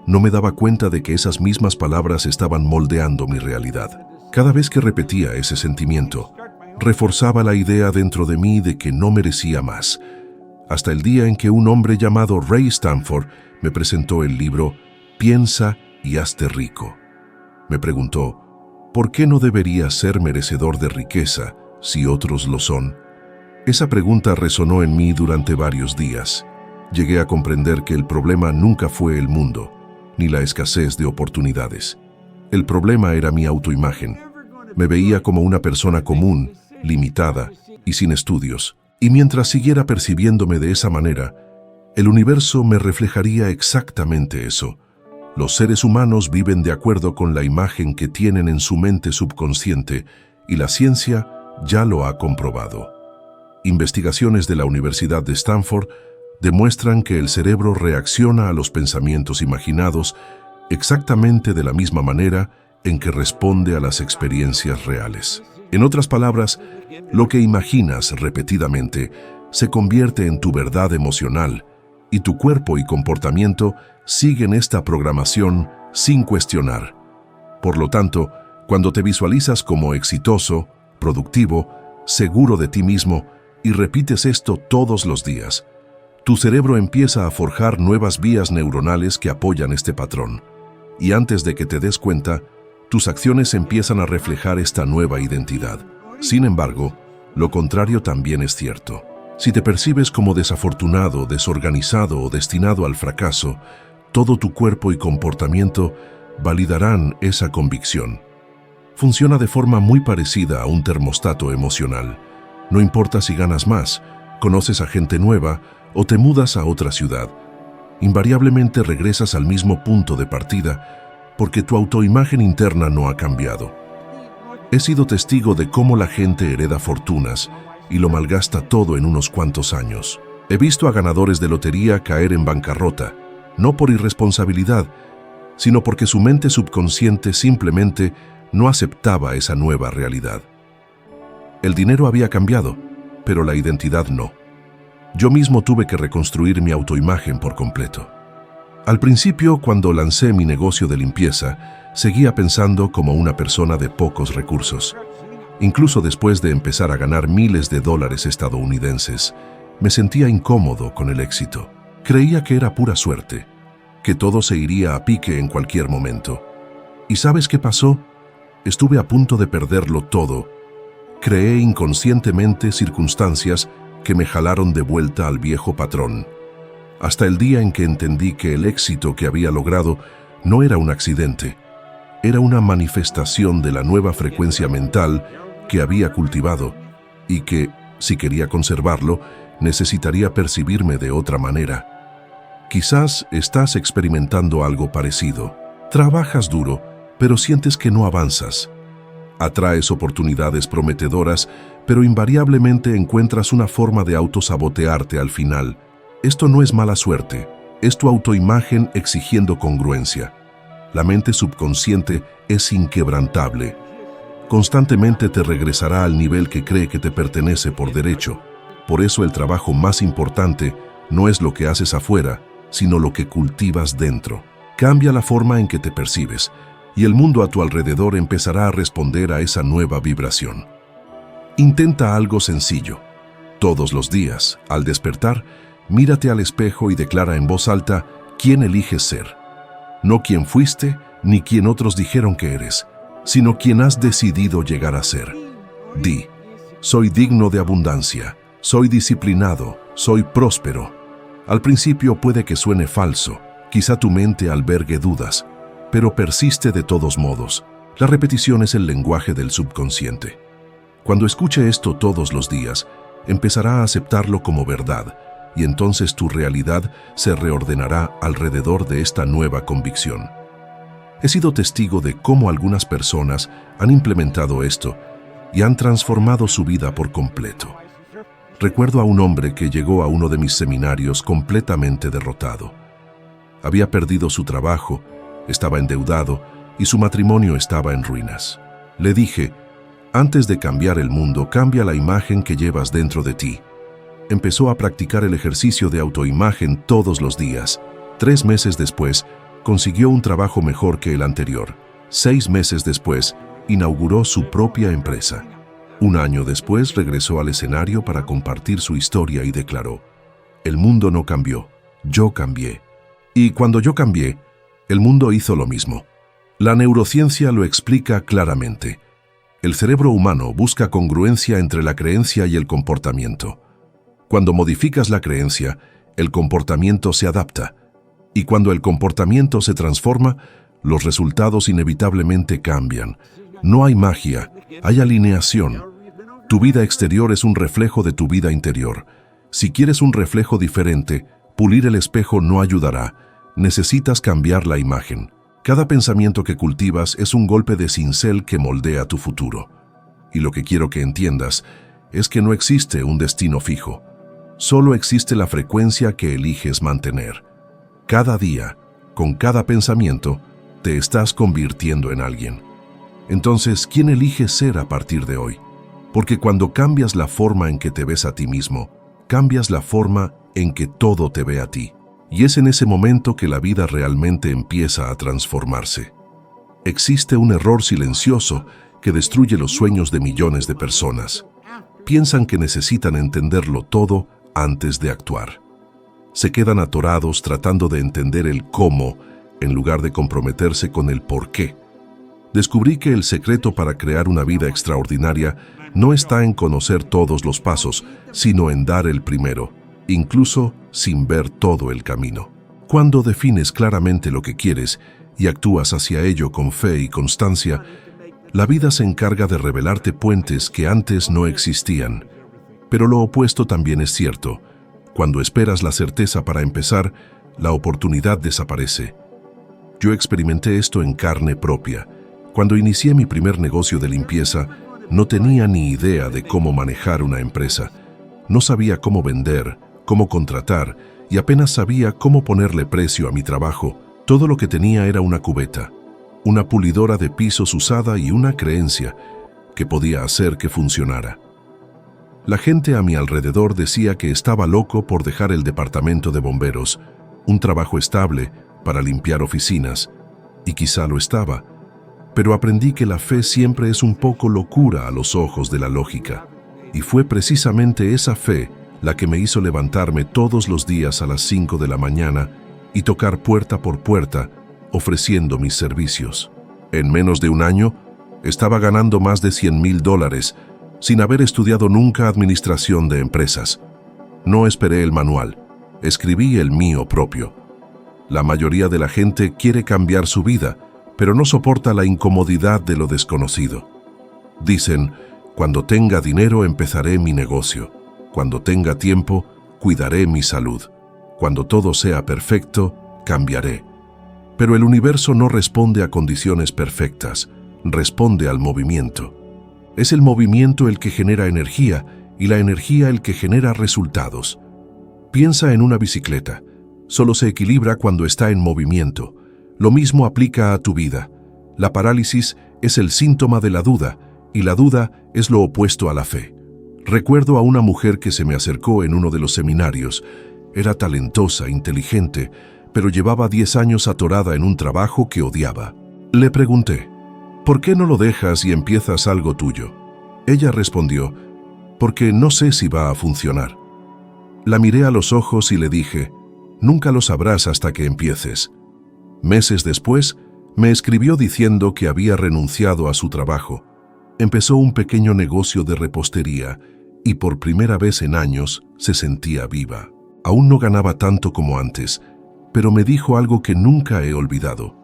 No me daba cuenta de que esas mismas palabras estaban moldeando mi realidad. Cada vez que repetía ese sentimiento, reforzaba la idea dentro de mí de que no merecía más, hasta el día en que un hombre llamado Ray Stanford me presentó el libro Piensa y hazte rico. Me preguntó, ¿por qué no deberías ser merecedor de riqueza si otros lo son? Esa pregunta resonó en mí durante varios días. Llegué a comprender que el problema nunca fue el mundo, ni la escasez de oportunidades. El problema era mi autoimagen. Me veía como una persona común, limitada y sin estudios. Y mientras siguiera percibiéndome de esa manera, el universo me reflejaría exactamente eso. Los seres humanos viven de acuerdo con la imagen que tienen en su mente subconsciente y la ciencia ya lo ha comprobado. Investigaciones de la Universidad de Stanford demuestran que el cerebro reacciona a los pensamientos imaginados exactamente de la misma manera en que responde a las experiencias reales. En otras palabras, lo que imaginas repetidamente se convierte en tu verdad emocional y tu cuerpo y comportamiento siguen esta programación sin cuestionar. Por lo tanto, cuando te visualizas como exitoso, productivo, seguro de ti mismo y repites esto todos los días, tu cerebro empieza a forjar nuevas vías neuronales que apoyan este patrón. Y antes de que te des cuenta, tus acciones empiezan a reflejar esta nueva identidad. Sin embargo, lo contrario también es cierto. Si te percibes como desafortunado, desorganizado o destinado al fracaso, todo tu cuerpo y comportamiento validarán esa convicción. Funciona de forma muy parecida a un termostato emocional. No importa si ganas más, conoces a gente nueva o te mudas a otra ciudad. Invariablemente regresas al mismo punto de partida porque tu autoimagen interna no ha cambiado. He sido testigo de cómo la gente hereda fortunas y lo malgasta todo en unos cuantos años. He visto a ganadores de lotería caer en bancarrota, no por irresponsabilidad, sino porque su mente subconsciente simplemente no aceptaba esa nueva realidad. El dinero había cambiado, pero la identidad no. Yo mismo tuve que reconstruir mi autoimagen por completo. Al principio, cuando lancé mi negocio de limpieza, seguía pensando como una persona de pocos recursos. Incluso después de empezar a ganar miles de dólares estadounidenses, me sentía incómodo con el éxito. Creía que era pura suerte, que todo se iría a pique en cualquier momento. ¿Y sabes qué pasó? Estuve a punto de perderlo todo. Creé inconscientemente circunstancias que me jalaron de vuelta al viejo patrón. Hasta el día en que entendí que el éxito que había logrado no era un accidente, era una manifestación de la nueva frecuencia mental que había cultivado y que, si quería conservarlo, necesitaría percibirme de otra manera. Quizás estás experimentando algo parecido. Trabajas duro, pero sientes que no avanzas. Atraes oportunidades prometedoras, pero invariablemente encuentras una forma de autosabotearte al final. Esto no es mala suerte, es tu autoimagen exigiendo congruencia. La mente subconsciente es inquebrantable. Constantemente te regresará al nivel que cree que te pertenece por derecho. Por eso el trabajo más importante no es lo que haces afuera, sino lo que cultivas dentro. Cambia la forma en que te percibes, y el mundo a tu alrededor empezará a responder a esa nueva vibración. Intenta algo sencillo. Todos los días, al despertar, mírate al espejo y declara en voz alta quién eliges ser. No quién fuiste ni quién otros dijeron que eres, sino quién has decidido llegar a ser. Di, soy digno de abundancia, soy disciplinado, soy próspero. Al principio puede que suene falso, quizá tu mente albergue dudas, pero persiste de todos modos. La repetición es el lenguaje del subconsciente. Cuando escuche esto todos los días, empezará a aceptarlo como verdad, y entonces tu realidad se reordenará alrededor de esta nueva convicción. He sido testigo de cómo algunas personas han implementado esto y han transformado su vida por completo. Recuerdo a un hombre que llegó a uno de mis seminarios completamente derrotado. Había perdido su trabajo, estaba endeudado y su matrimonio estaba en ruinas. Le dije, antes de cambiar el mundo, cambia la imagen que llevas dentro de ti. Empezó a practicar el ejercicio de autoimagen todos los días. 3 meses después, consiguió un trabajo mejor que el anterior. 6 meses después, inauguró su propia empresa. Un año después regresó al escenario para compartir su historia y declaró: "El mundo no cambió, yo cambié. Y cuando yo cambié, el mundo hizo lo mismo". La neurociencia lo explica claramente. El cerebro humano busca congruencia entre la creencia y el comportamiento. Cuando modificas la creencia, el comportamiento se adapta. Y cuando el comportamiento se transforma, los resultados inevitablemente cambian. No hay magia, hay alineación. Tu vida exterior es un reflejo de tu vida interior. Si quieres un reflejo diferente, pulir el espejo no ayudará. Necesitas cambiar la imagen. Cada pensamiento que cultivas es un golpe de cincel que moldea tu futuro. Y lo que quiero que entiendas es que no existe un destino fijo. Solo existe la frecuencia que eliges mantener. Cada día, con cada pensamiento, te estás convirtiendo en alguien. Entonces, ¿quién eliges ser a partir de hoy? Porque cuando cambias la forma en que te ves a ti mismo, cambias la forma en que todo te ve a ti. Y es en ese momento que la vida realmente empieza a transformarse. Existe un error silencioso que destruye los sueños de millones de personas. Piensan que necesitan entenderlo todo antes de actuar. Se quedan atorados tratando de entender el cómo, en lugar de comprometerse con el por qué. Descubrí que el secreto para crear una vida extraordinaria no está en conocer todos los pasos, sino en dar el primero, incluso sin ver todo el camino. Cuando defines claramente lo que quieres y actúas hacia ello con fe y constancia, la vida se encarga de revelarte puentes que antes no existían. Pero lo opuesto también es cierto. Cuando esperas la certeza para empezar, la oportunidad desaparece. Yo experimenté esto en carne propia. Cuando inicié mi primer negocio de limpieza, no tenía ni idea de cómo manejar una empresa. No sabía cómo vender, cómo contratar y apenas sabía cómo ponerle precio a mi trabajo. Todo lo que tenía era una cubeta, una pulidora de pisos usada y una creencia que podía hacer que funcionara. La gente a mi alrededor decía que estaba loco por dejar el departamento de bomberos, un trabajo estable para limpiar oficinas, y quizá lo estaba, pero aprendí que la fe siempre es un poco locura a los ojos de la lógica, y fue precisamente esa fe la que me hizo levantarme todos los días a las 5 de la mañana y tocar puerta por puerta, ofreciendo mis servicios. En menos de un año, estaba ganando más de $100,000, sin haber estudiado nunca administración de empresas. No esperé el manual, escribí el mío propio. La mayoría de la gente quiere cambiar su vida, pero no soporta la incomodidad de lo desconocido. Dicen: cuando tenga dinero empezaré mi negocio. Cuando tenga tiempo, cuidaré mi salud. Cuando todo sea perfecto, cambiaré. Pero el universo no responde a condiciones perfectas, responde al movimiento. Es el movimiento el que genera energía y la energía el que genera resultados. Piensa en una bicicleta. Solo se equilibra cuando está en movimiento. Lo mismo aplica a tu vida. La parálisis es el síntoma de la duda y la duda es lo opuesto a la fe. Recuerdo a una mujer que se me acercó en uno de los seminarios. Era talentosa, inteligente, pero llevaba 10 años atorada en un trabajo que odiaba. Le pregunté: ¿por qué no lo dejas y empiezas algo tuyo? Ella respondió: porque no sé si va a funcionar. La miré a los ojos y le dije: nunca lo sabrás hasta que empieces. Meses después, me escribió diciendo que había renunciado a su trabajo. Empezó un pequeño negocio de repostería y por primera vez en años se sentía viva. Aún no ganaba tanto como antes, pero me dijo algo que nunca he olvidado.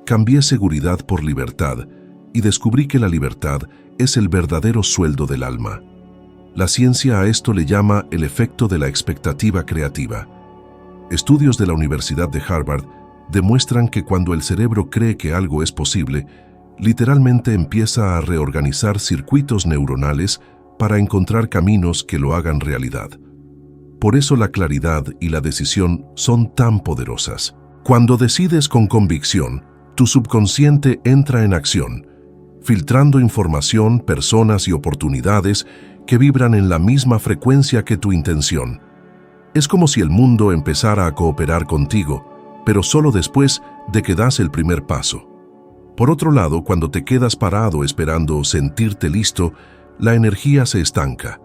Cambié seguridad por libertad y descubrí que la libertad es el verdadero sueldo del alma. La ciencia a esto le llama el efecto de la expectativa creativa. Estudios de la Universidad de Harvard demuestran que cuando el cerebro cree que algo es posible, literalmente empieza a reorganizar circuitos neuronales para encontrar caminos que lo hagan realidad. Por eso la claridad y la decisión son tan poderosas. Cuando decides con convicción, tu subconsciente entra en acción, filtrando información, personas y oportunidades que vibran en la misma frecuencia que tu intención. Es como si el mundo empezara a cooperar contigo, pero solo después de que das el primer paso. Por otro lado, cuando te quedas parado esperando sentirte listo, la energía se estanca.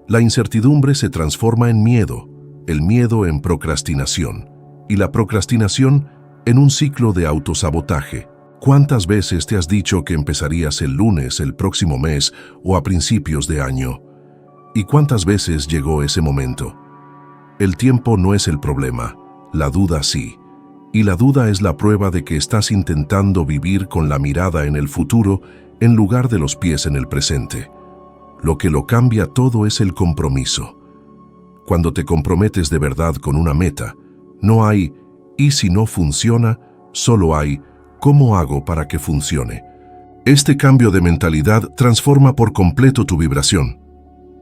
La incertidumbre se transforma en miedo, el miedo en procrastinación y la procrastinación en un ciclo de autosabotaje. ¿Cuántas veces te has dicho que empezarías el lunes, el próximo mes o a principios de año? ¿Y cuántas veces llegó ese momento? El tiempo no es el problema, la duda sí. Y la duda es la prueba de que estás intentando vivir con la mirada en el futuro en lugar de los pies en el presente. Lo que lo cambia todo es el compromiso. Cuando te comprometes de verdad con una meta, no hay «y si no funciona», solo hay «¿cómo hago para que funcione?». Este cambio de mentalidad transforma por completo tu vibración.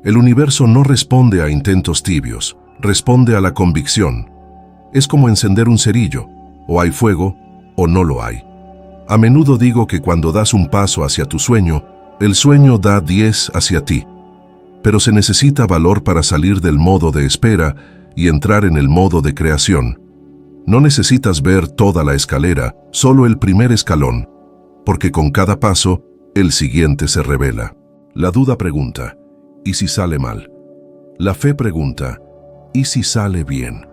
El universo no responde a intentos tibios, responde a la convicción. Es como encender un cerillo, o hay fuego o no lo hay. A menudo digo que cuando das un paso hacia tu sueño, el sueño da 10 hacia ti. Pero se necesita valor para salir del modo de espera y entrar en el modo de creación. No necesitas ver toda la escalera, solo el primer escalón, porque con cada paso, el siguiente se revela. La duda pregunta, ¿y si sale mal? La fe pregunta, ¿y si sale bien?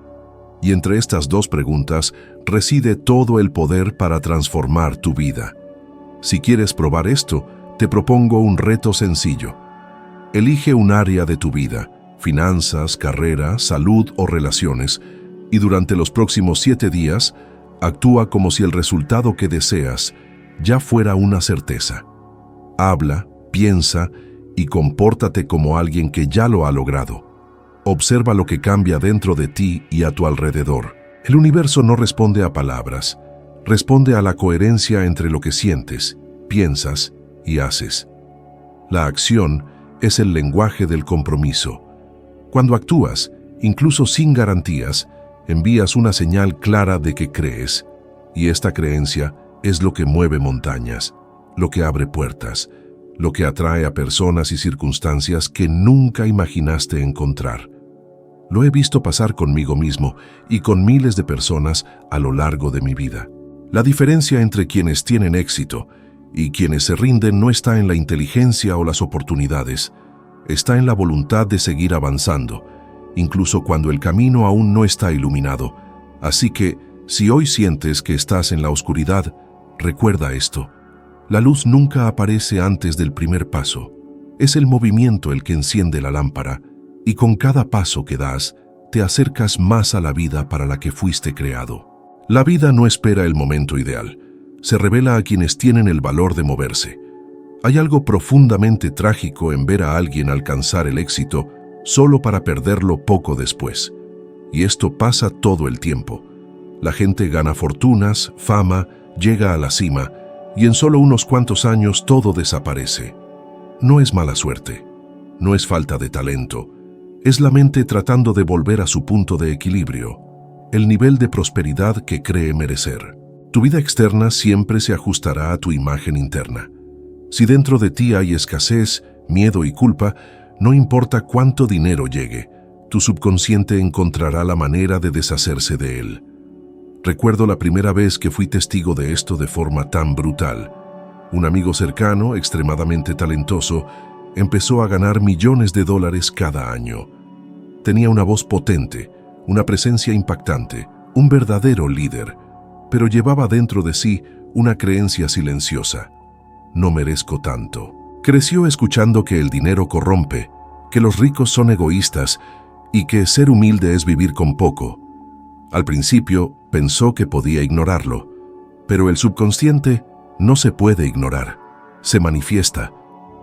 Y entre estas dos preguntas reside todo el poder para transformar tu vida. Si quieres probar esto, te propongo un reto sencillo. Elige un área de tu vida, finanzas, carrera, salud o relaciones, y durante los próximos 7 días, actúa como si el resultado que deseas ya fuera una certeza. Habla, piensa y compórtate como alguien que ya lo ha logrado. Observa lo que cambia dentro de ti y a tu alrededor. El universo no responde a palabras, responde a la coherencia entre lo que sientes, piensas y haces. La acción es el lenguaje del compromiso. Cuando actúas, incluso sin garantías, envías una señal clara de que crees, y esta creencia es lo que mueve montañas, lo que abre puertas, lo que atrae a personas y circunstancias que nunca imaginaste encontrar. Lo he visto pasar conmigo mismo y con miles de personas a lo largo de mi vida. La diferencia entre quienes tienen éxito y quienes se rinden no está en la inteligencia o las oportunidades, está en la voluntad de seguir avanzando, incluso cuando el camino aún no está iluminado. Así que, si hoy sientes que estás en la oscuridad, recuerda esto. La luz nunca aparece antes del primer paso. Es el movimiento el que enciende la lámpara, y con cada paso que das, te acercas más a la vida para la que fuiste creado. La vida no espera el momento ideal. Se revela a quienes tienen el valor de moverse. Hay algo profundamente trágico en ver a alguien alcanzar el éxito solo para perderlo poco después. Y esto pasa todo el tiempo. La gente gana fortunas, fama, llega a la cima, y en solo unos cuantos años todo desaparece. No es mala suerte, no es falta de talento, es la mente tratando de volver a su punto de equilibrio, el nivel de prosperidad que cree merecer. Tu vida externa siempre se ajustará a tu imagen interna. Si dentro de ti hay escasez, miedo y culpa, no importa cuánto dinero llegue, tu subconsciente encontrará la manera de deshacerse de él. Recuerdo la primera vez que fui testigo de esto de forma tan brutal. Un amigo cercano, extremadamente talentoso, empezó a ganar millones de dólares cada año. Tenía una voz potente, una presencia impactante, un verdadero líder, pero llevaba dentro de sí una creencia silenciosa. No merezco tanto. Creció escuchando que el dinero corrompe, que los ricos son egoístas y que ser humilde es vivir con poco. Al principio pensó que podía ignorarlo, pero el subconsciente no se puede ignorar, se manifiesta,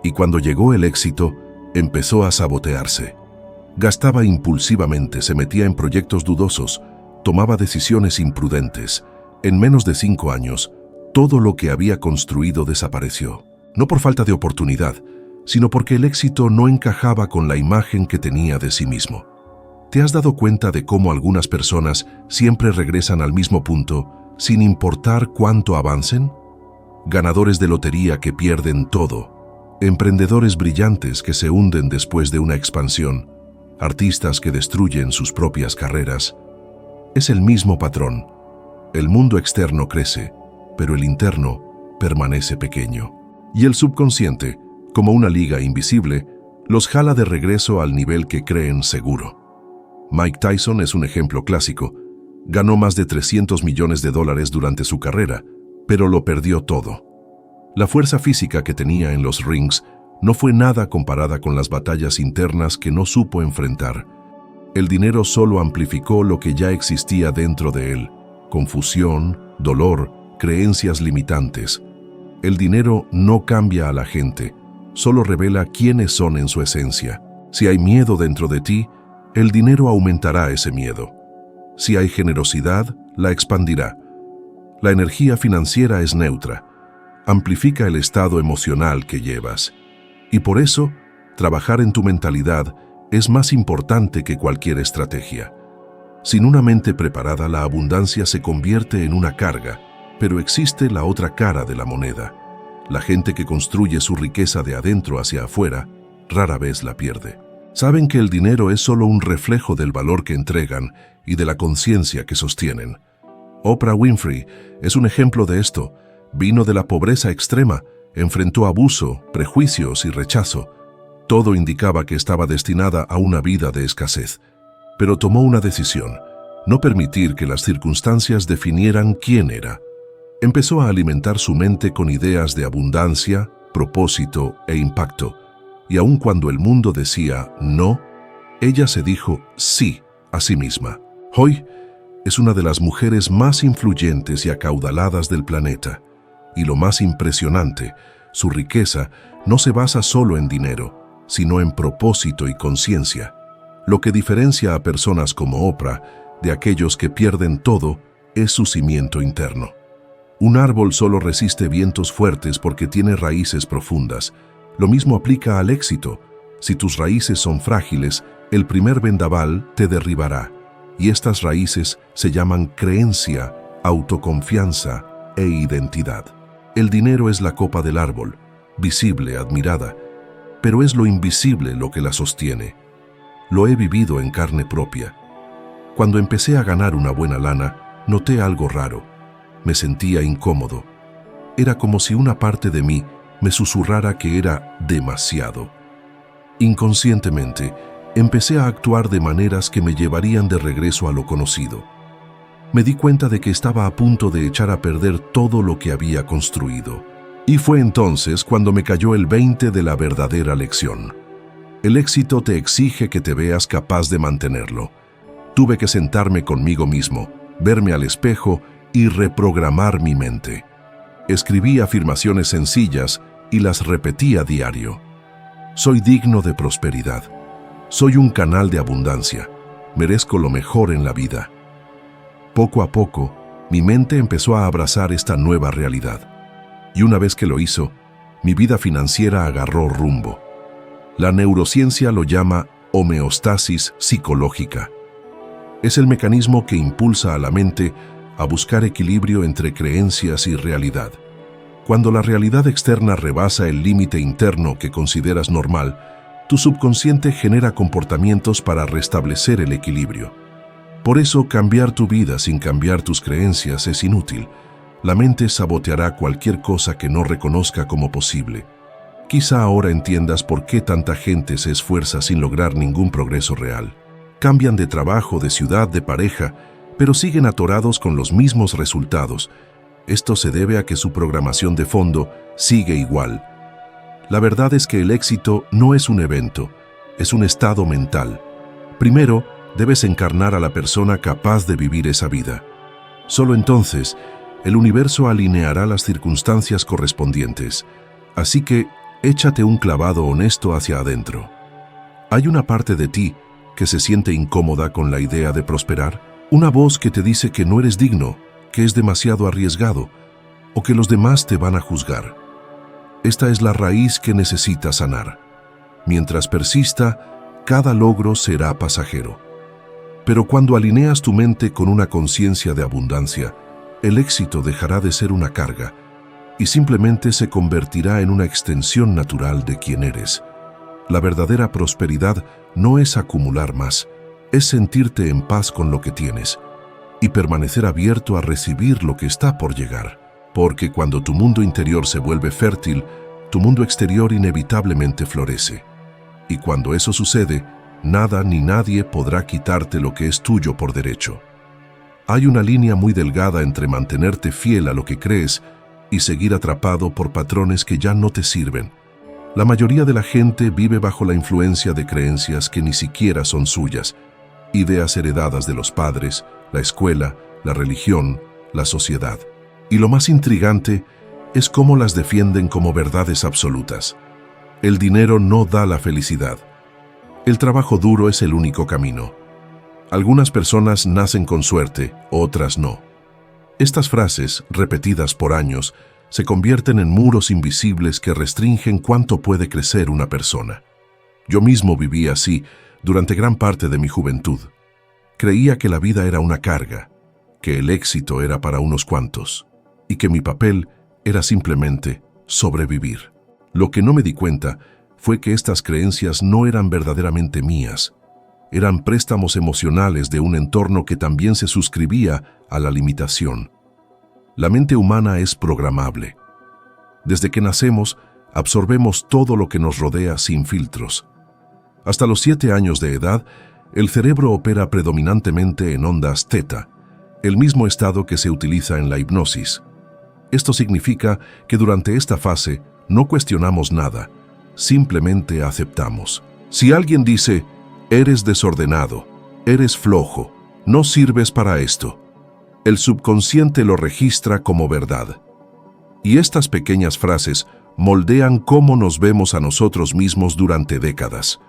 y cuando llegó el éxito, empezó a sabotearse. Gastaba impulsivamente, se metía en proyectos dudosos, tomaba decisiones imprudentes. En menos de 5 años, todo lo que había construido desapareció. No por falta de oportunidad, sino porque el éxito no encajaba con la imagen que tenía de sí mismo. ¿Te has dado cuenta de cómo algunas personas siempre regresan al mismo punto, sin importar cuánto avancen? Ganadores de lotería que pierden todo, emprendedores brillantes que se hunden después de una expansión, artistas que destruyen sus propias carreras. Es el mismo patrón. El mundo externo crece, pero el interno permanece pequeño. Y el subconsciente, como una liga invisible, los jala de regreso al nivel que creen seguro. Mike Tyson es un ejemplo clásico. Ganó más de $300 millones durante su carrera, pero lo perdió todo. La fuerza física que tenía en los rings no fue nada comparada con las batallas internas que no supo enfrentar. El dinero solo amplificó lo que ya existía dentro de él: confusión, dolor, creencias limitantes. El dinero no cambia a la gente, solo revela quiénes son en su esencia. Si hay miedo dentro de ti, el dinero aumentará ese miedo. Si hay generosidad, la expandirá. La energía financiera es neutra. Amplifica el estado emocional que llevas. Y por eso, trabajar en tu mentalidad es más importante que cualquier estrategia. Sin una mente preparada, la abundancia se convierte en una carga, pero existe la otra cara de la moneda. La gente que construye su riqueza de adentro hacia afuera, rara vez la pierde. Saben que el dinero es solo un reflejo del valor que entregan y de la conciencia que sostienen. Oprah Winfrey es un ejemplo de esto. Vino de la pobreza extrema, enfrentó abuso, prejuicios y rechazo. Todo indicaba que estaba destinada a una vida de escasez. Pero tomó una decisión: no permitir que las circunstancias definieran quién era. Empezó a alimentar su mente con ideas de abundancia, propósito e impacto. Y aun cuando el mundo decía no, ella se dijo sí a sí misma. Hoy es una de las mujeres más influyentes y acaudaladas del planeta. Y lo más impresionante, su riqueza no se basa solo en dinero, sino en propósito y conciencia. Lo que diferencia a personas como Oprah de aquellos que pierden todo es su cimiento interno. Un árbol solo resiste vientos fuertes porque tiene raíces profundas. Lo mismo aplica al éxito. Si tus raíces son frágiles, el primer vendaval te derribará. Y estas raíces se llaman creencia, autoconfianza e identidad. El dinero es la copa del árbol, visible, admirada, pero es lo invisible lo que la sostiene. Lo he vivido en carne propia. Cuando empecé a ganar una buena lana, noté algo raro. Me sentía incómodo. Era como si una parte de mí me susurrara que era demasiado. Inconscientemente, empecé a actuar de maneras que me llevarían de regreso a lo conocido. Me di cuenta de que estaba a punto de echar a perder todo lo que había construido. Y fue entonces cuando me cayó el 20 de la verdadera lección. El éxito te exige que te veas capaz de mantenerlo. Tuve que sentarme conmigo mismo, verme al espejo y reprogramar mi mente. Escribí afirmaciones sencillas y las repetí a diario. Soy digno de prosperidad. Soy un canal de abundancia. Merezco lo mejor en la vida. Poco a poco, mi mente empezó a abrazar esta nueva realidad. Y una vez que lo hizo, mi vida financiera agarró rumbo. La neurociencia lo llama homeostasis psicológica. Es el mecanismo que impulsa a la mente a buscar equilibrio entre creencias y realidad. Cuando la realidad externa rebasa el límite interno que consideras normal, tu subconsciente genera comportamientos para restablecer el equilibrio. Por eso, cambiar tu vida sin cambiar tus creencias es inútil. La mente saboteará cualquier cosa que no reconozca como posible. Quizá ahora entiendas por qué tanta gente se esfuerza sin lograr ningún progreso real. Cambian de trabajo, de ciudad, de pareja, pero siguen atorados con los mismos resultados. Esto se debe a que su programación de fondo sigue igual. La verdad es que el éxito no es un evento, es un estado mental. Primero, debes encarnar a la persona capaz de vivir esa vida. Solo entonces, el universo alineará las circunstancias correspondientes. Así que, échate un clavado honesto hacia adentro. ¿Hay una parte de ti que se siente incómoda con la idea de prosperar? Una voz que te dice que no eres digno, que es demasiado arriesgado, o que los demás te van a juzgar. Esta es la raíz que necesitas sanar. Mientras persista, cada logro será pasajero. Pero cuando alineas tu mente con una conciencia de abundancia, el éxito dejará de ser una carga y simplemente se convertirá en una extensión natural de quien eres. La verdadera prosperidad no es acumular más, es sentirte en paz con lo que tienes y permanecer abierto a recibir lo que está por llegar. Porque cuando tu mundo interior se vuelve fértil, tu mundo exterior inevitablemente florece. Y cuando eso sucede, nada ni nadie podrá quitarte lo que es tuyo por derecho. Hay una línea muy delgada entre mantenerte fiel a lo que crees y seguir atrapado por patrones que ya no te sirven. La mayoría de la gente vive bajo la influencia de creencias que ni siquiera son suyas, ideas heredadas de los padres, la escuela, la religión, la sociedad. Y lo más intrigante es cómo las defienden como verdades absolutas. El dinero no da la felicidad. El trabajo duro es el único camino. Algunas personas nacen con suerte, otras no. Estas frases, repetidas por años, se convierten en muros invisibles que restringen cuánto puede crecer una persona. Yo mismo viví así durante gran parte de mi juventud. Creía que la vida era una carga, que el éxito era para unos cuantos, y que mi papel era simplemente sobrevivir. Lo que no me di cuenta fue que estas creencias no eran verdaderamente mías. Eran préstamos emocionales de un entorno que también se suscribía a la limitación. La mente humana es programable. Desde que nacemos, absorbemos todo lo que nos rodea sin filtros. Hasta los 7 años de edad, el cerebro opera predominantemente en ondas teta, el mismo estado que se utiliza en la hipnosis. Esto significa que durante esta fase no cuestionamos nada, simplemente aceptamos. Si alguien dice, eres desordenado, eres flojo, no sirves para esto, el subconsciente lo registra como verdad. Y estas pequeñas frases moldean cómo nos vemos a nosotros mismos durante décadas.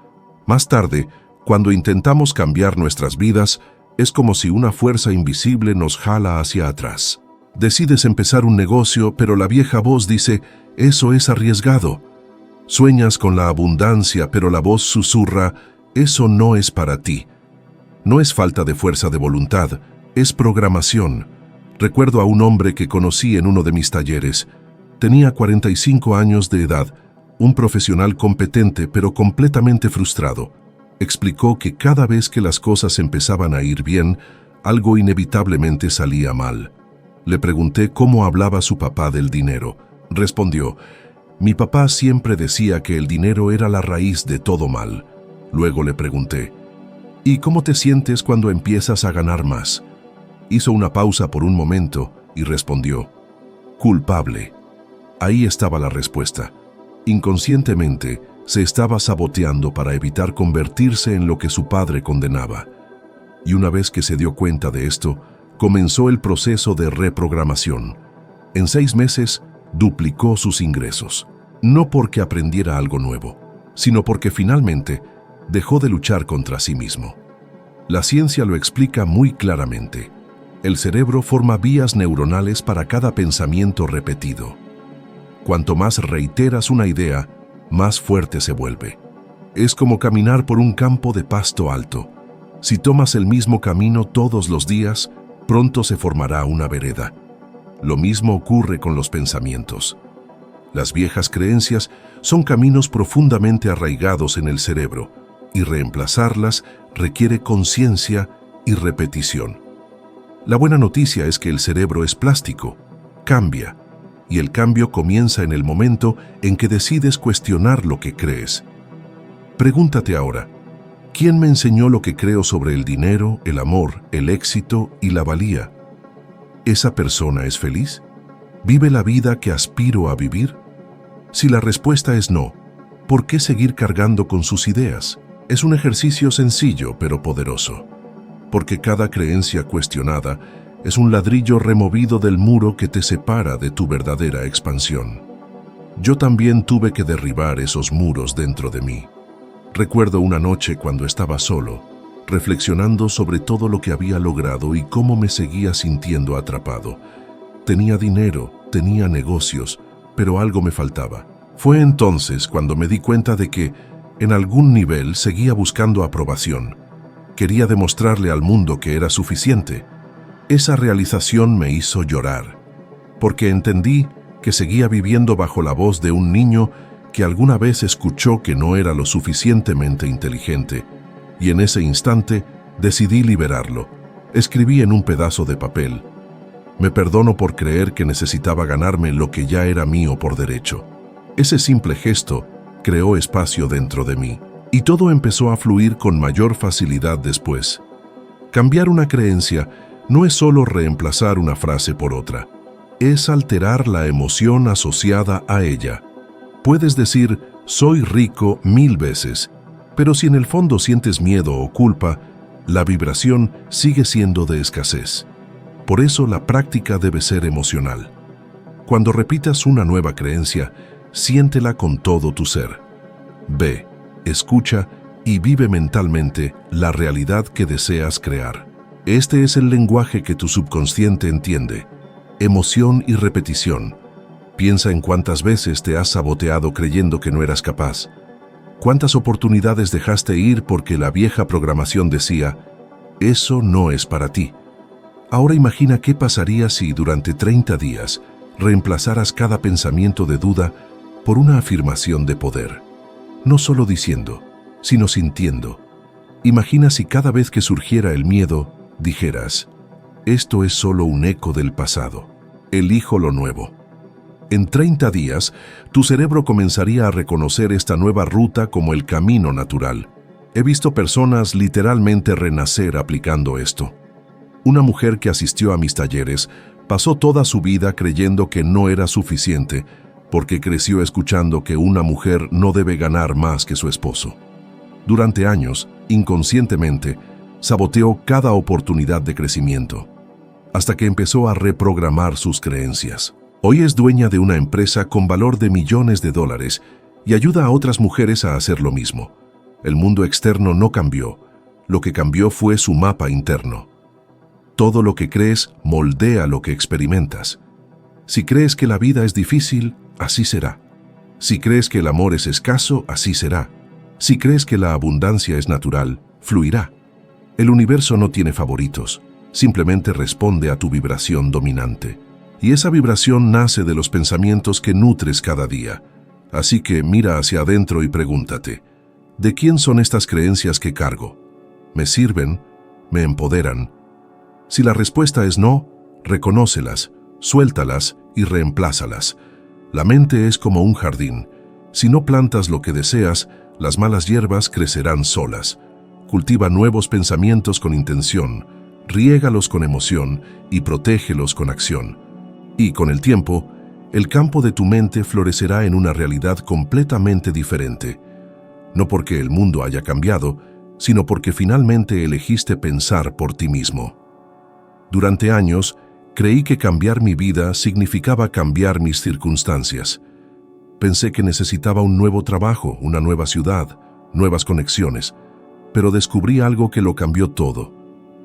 Más tarde, cuando intentamos cambiar nuestras vidas, es como si una fuerza invisible nos jala hacia atrás. Decides empezar un negocio, pero la vieja voz dice, eso es arriesgado. Sueñas con la abundancia, pero la voz susurra, eso no es para ti. No es falta de fuerza de voluntad, es programación. Recuerdo a un hombre que conocí en uno de mis talleres. Tenía 45 años de edad, un profesional competente pero completamente frustrado. Explicó que cada vez que las cosas empezaban a ir bien, algo inevitablemente salía mal. Le pregunté cómo hablaba su papá del dinero. Respondió, mi papá siempre decía que el dinero era la raíz de todo mal. Luego le pregunté, ¿y cómo te sientes cuando empiezas a ganar más? Hizo una pausa por un momento y respondió, culpable. Ahí estaba la respuesta. Inconscientemente, se estaba saboteando para evitar convertirse en lo que su padre condenaba. Y una vez que se dio cuenta de esto, comenzó el proceso de reprogramación. En 6 meses, duplicó sus ingresos. No porque aprendiera algo nuevo, sino porque finalmente dejó de luchar contra sí mismo. La ciencia lo explica muy claramente. El cerebro forma vías neuronales para cada pensamiento repetido. Cuanto más reiteras una idea, más fuerte se vuelve. Es como caminar por un campo de pasto alto. Si tomas el mismo camino todos los días, pronto se formará una vereda. Lo mismo ocurre con los pensamientos. Las viejas creencias son caminos profundamente arraigados en el cerebro, y reemplazarlas requiere conciencia y repetición. La buena noticia es que el cerebro es plástico, cambia, y el cambio comienza en el momento en que decides cuestionar lo que crees. Pregúntate ahora, ¿quién me enseñó lo que creo sobre el dinero, el amor, el éxito y la valía? ¿Esa persona es feliz? ¿Vive la vida que aspiro a vivir? Si la respuesta es no, ¿por qué seguir cargando con sus ideas? Es un ejercicio sencillo pero poderoso, porque cada creencia cuestionada es un ladrillo removido del muro que te separa de tu verdadera expansión. Yo también tuve que derribar esos muros dentro de mí. Recuerdo una noche cuando estaba solo, reflexionando sobre todo lo que había logrado y cómo me seguía sintiendo atrapado. Tenía dinero, tenía negocios, pero algo me faltaba. Fue entonces cuando me di cuenta de que, en algún nivel, seguía buscando aprobación. Quería demostrarle al mundo que era suficiente. Esa realización me hizo llorar, porque entendí que seguía viviendo bajo la voz de un niño que alguna vez escuchó que no era lo suficientemente inteligente, y en ese instante decidí liberarlo. Escribí en un pedazo de papel, me perdono por creer que necesitaba ganarme lo que ya era mío por derecho. Ese simple gesto creó espacio dentro de mí, y todo empezó a fluir con mayor facilidad después. Cambiar una creencia no es solo reemplazar una frase por otra, es alterar la emoción asociada a ella. Puedes decir, soy rico 1000 veces, pero si en el fondo sientes miedo o culpa, la vibración sigue siendo de escasez. Por eso la práctica debe ser emocional. Cuando repitas una nueva creencia, siéntela con todo tu ser. Ve, escucha y vive mentalmente la realidad que deseas crear. Este es el lenguaje que tu subconsciente entiende. Emoción y repetición. Piensa en cuántas veces te has saboteado creyendo que no eras capaz. ¿Cuántas oportunidades dejaste ir porque la vieja programación decía, eso no es para ti? Ahora imagina qué pasaría si durante 30 días reemplazaras cada pensamiento de duda por una afirmación de poder. No solo diciendo, sino sintiendo. Imagina si cada vez que surgiera el miedo, dijeras, esto es solo un eco del pasado. Elijo lo nuevo. En 30 días, tu cerebro comenzaría a reconocer esta nueva ruta como el camino natural. He visto personas literalmente renacer aplicando esto. Una mujer que asistió a mis talleres pasó toda su vida creyendo que no era suficiente porque creció escuchando que una mujer no debe ganar más que su esposo. Durante años, inconscientemente, saboteó cada oportunidad de crecimiento, hasta que empezó a reprogramar sus creencias. Hoy es dueña de una empresa con valor de millones de dólares y ayuda a otras mujeres a hacer lo mismo. El mundo externo no cambió, lo que cambió fue su mapa interno. Todo lo que crees moldea lo que experimentas. Si crees que la vida es difícil, así será. Si crees que el amor es escaso, así será. Si crees que la abundancia es natural, fluirá. El universo no tiene favoritos, simplemente responde a tu vibración dominante. Y esa vibración nace de los pensamientos que nutres cada día. Así que mira hacia adentro y pregúntate, ¿de quién son estas creencias que cargo? ¿Me sirven? ¿Me empoderan? Si la respuesta es no, reconócelas, suéltalas y reemplázalas. La mente es como un jardín. Si no plantas lo que deseas, las malas hierbas crecerán solas. Cultiva nuevos pensamientos con intención, riégalos con emoción y protégelos con acción. Y con el tiempo, el campo de tu mente florecerá en una realidad completamente diferente. No porque el mundo haya cambiado, sino porque finalmente elegiste pensar por ti mismo. Durante años, creí que cambiar mi vida significaba cambiar mis circunstancias. Pensé que necesitaba un nuevo trabajo, una nueva ciudad, nuevas conexiones, pero descubrí algo que lo cambió todo.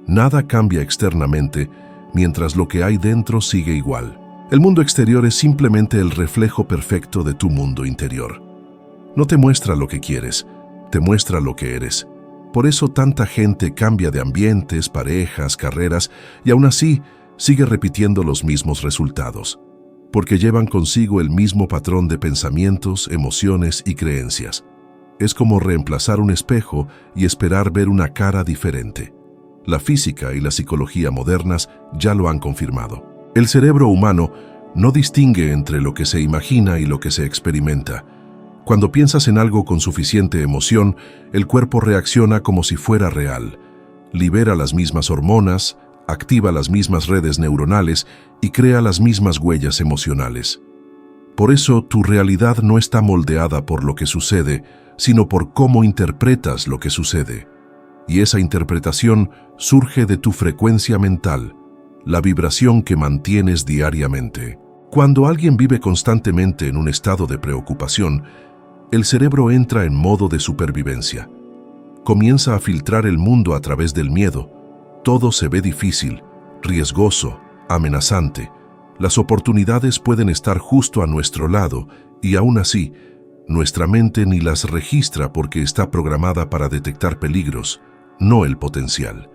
Nada cambia externamente, mientras lo que hay dentro sigue igual. El mundo exterior es simplemente el reflejo perfecto de tu mundo interior. No te muestra lo que quieres, te muestra lo que eres. Por eso tanta gente cambia de ambientes, parejas, carreras, y aún así sigue repitiendo los mismos resultados, porque llevan consigo el mismo patrón de pensamientos, emociones y creencias. Es como reemplazar un espejo y esperar ver una cara diferente. La física y la psicología modernas ya lo han confirmado. El cerebro humano no distingue entre lo que se imagina y lo que se experimenta. Cuando piensas en algo con suficiente emoción, el cuerpo reacciona como si fuera real. Libera las mismas hormonas, activa las mismas redes neuronales y crea las mismas huellas emocionales. Por eso, tu realidad no está moldeada por lo que sucede, sino por cómo interpretas lo que sucede. Y esa interpretación surge de tu frecuencia mental, la vibración que mantienes diariamente. Cuando alguien vive constantemente en un estado de preocupación, el cerebro entra en modo de supervivencia. Comienza a filtrar el mundo a través del miedo. Todo se ve difícil, riesgoso, amenazante. Las oportunidades pueden estar justo a nuestro lado y aún así, nuestra mente ni las registra porque está programada para detectar peligros, no el potencial.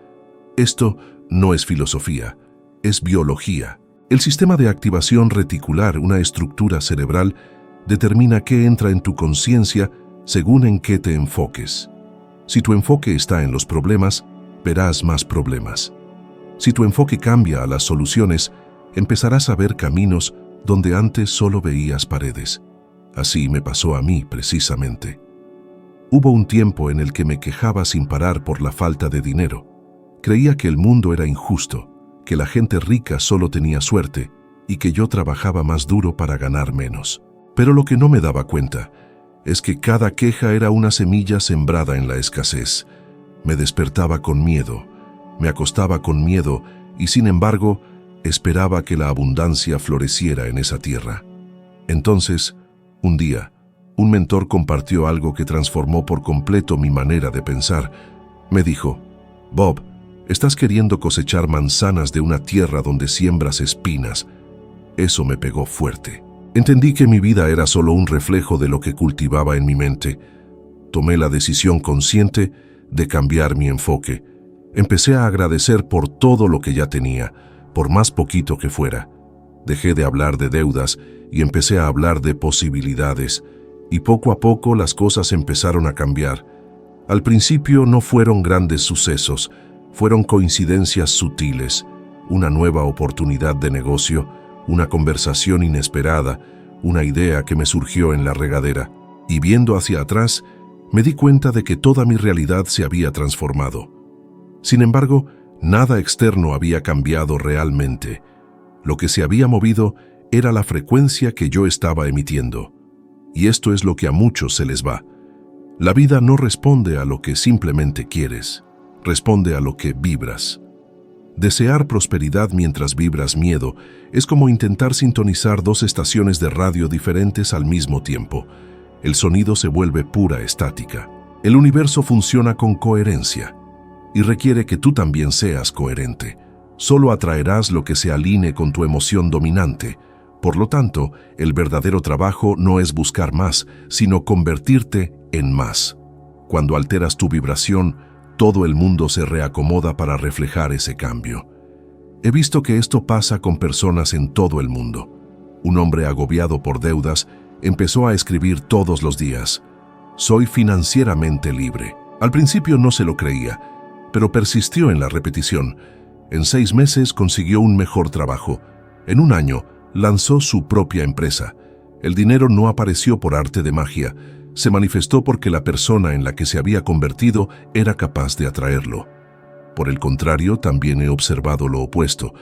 Esto no es filosofía, es biología. El sistema de activación reticular, una estructura cerebral, determina qué entra en tu conciencia según en qué te enfoques. Si tu enfoque está en los problemas, verás más problemas. Si tu enfoque cambia a las soluciones, empezarás a ver caminos donde antes solo veías paredes. Así me pasó a mí, precisamente. Hubo un tiempo en el que me quejaba sin parar por la falta de dinero. Creía que el mundo era injusto, que la gente rica solo tenía suerte y que yo trabajaba más duro para ganar menos. Pero lo que no me daba cuenta es que cada queja era una semilla sembrada en la escasez. Me despertaba con miedo, me acostaba con miedo y, sin embargo, esperaba que la abundancia floreciera en esa tierra. Entonces, un día, un mentor compartió algo que transformó por completo mi manera de pensar. Me dijo: «Bob, estás queriendo cosechar manzanas de una tierra donde siembras espinas». Eso me pegó fuerte. Entendí que mi vida era solo un reflejo de lo que cultivaba en mi mente. Tomé la decisión consciente de cambiar mi enfoque. Empecé a agradecer por todo lo que ya tenía, por más poquito que fuera. Dejé de hablar de deudas y empecé a hablar de posibilidades. Y poco a poco las cosas empezaron a cambiar. Al principio no fueron grandes sucesos, fueron coincidencias sutiles, una nueva oportunidad de negocio, una conversación inesperada, una idea que me surgió en la regadera. Y viendo hacia atrás, me di cuenta de que toda mi realidad se había transformado. Sin embargo, nada externo había cambiado realmente. Lo que se había movido era la frecuencia que yo estaba emitiendo. Y esto es lo que a muchos se les va. La vida no responde a lo que simplemente quieres, responde a lo que vibras. Desear prosperidad mientras vibras miedo es como intentar sintonizar dos estaciones de radio diferentes al mismo tiempo. El sonido se vuelve pura estática. El universo funciona con coherencia y requiere que tú también seas coherente. Solo atraerás lo que se alinee con tu emoción dominante. Por lo tanto, el verdadero trabajo no es buscar más, sino convertirte en más. Cuando alteras tu vibración, todo el mundo se reacomoda para reflejar ese cambio. He visto que esto pasa con personas en todo el mundo. Un hombre agobiado por deudas empezó a escribir todos los días: «Soy financieramente libre». Al principio no se lo creía, pero persistió en la repetición. En 6 meses consiguió un mejor trabajo. En un año lanzó su propia empresa. El dinero no apareció por arte de magia, se manifestó porque la persona en la que se había convertido era capaz de atraerlo. Por el contrario, también he observado lo opuesto: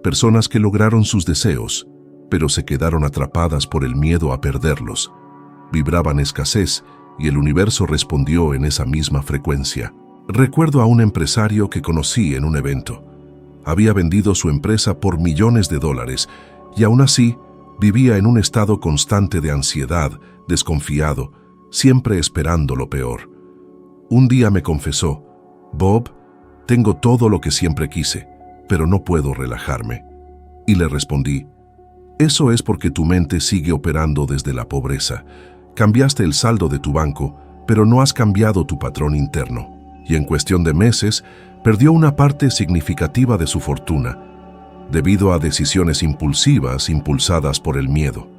personas que lograron sus deseos, pero se quedaron atrapadas por el miedo a perderlos. Vibraban escasez y el universo respondió en esa misma frecuencia. Recuerdo a un empresario que conocí en un evento. Había vendido su empresa por millones de dólares y aún así vivía en un estado constante de ansiedad, desconfiado, siempre esperando lo peor. Un día me confesó: «Bob, tengo todo lo que siempre quise, pero no puedo relajarme». Y le respondí: «Eso es porque tu mente sigue operando desde la pobreza. Cambiaste el saldo de tu banco, pero no has cambiado tu patrón interno». Y en cuestión de meses, perdió una parte significativa de su fortuna, debido a decisiones impulsivas impulsadas por el miedo.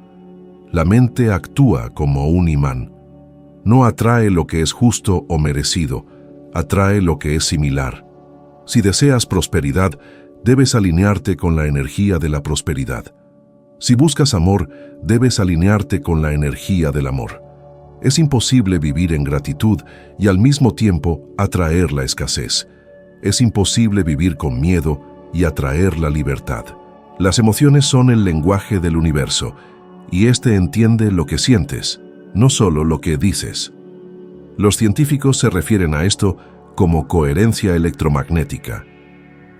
La mente actúa como un imán. No atrae lo que es justo o merecido, atrae lo que es similar. Si deseas prosperidad, debes alinearte con la energía de la prosperidad. Si buscas amor, debes alinearte con la energía del amor. Es imposible vivir en gratitud y al mismo tiempo atraer la escasez. Es imposible vivir con miedo y atraer la libertad. Las emociones son el lenguaje del universo, y éste entiende lo que sientes, no solo lo que dices. Los científicos se refieren a esto como coherencia electromagnética.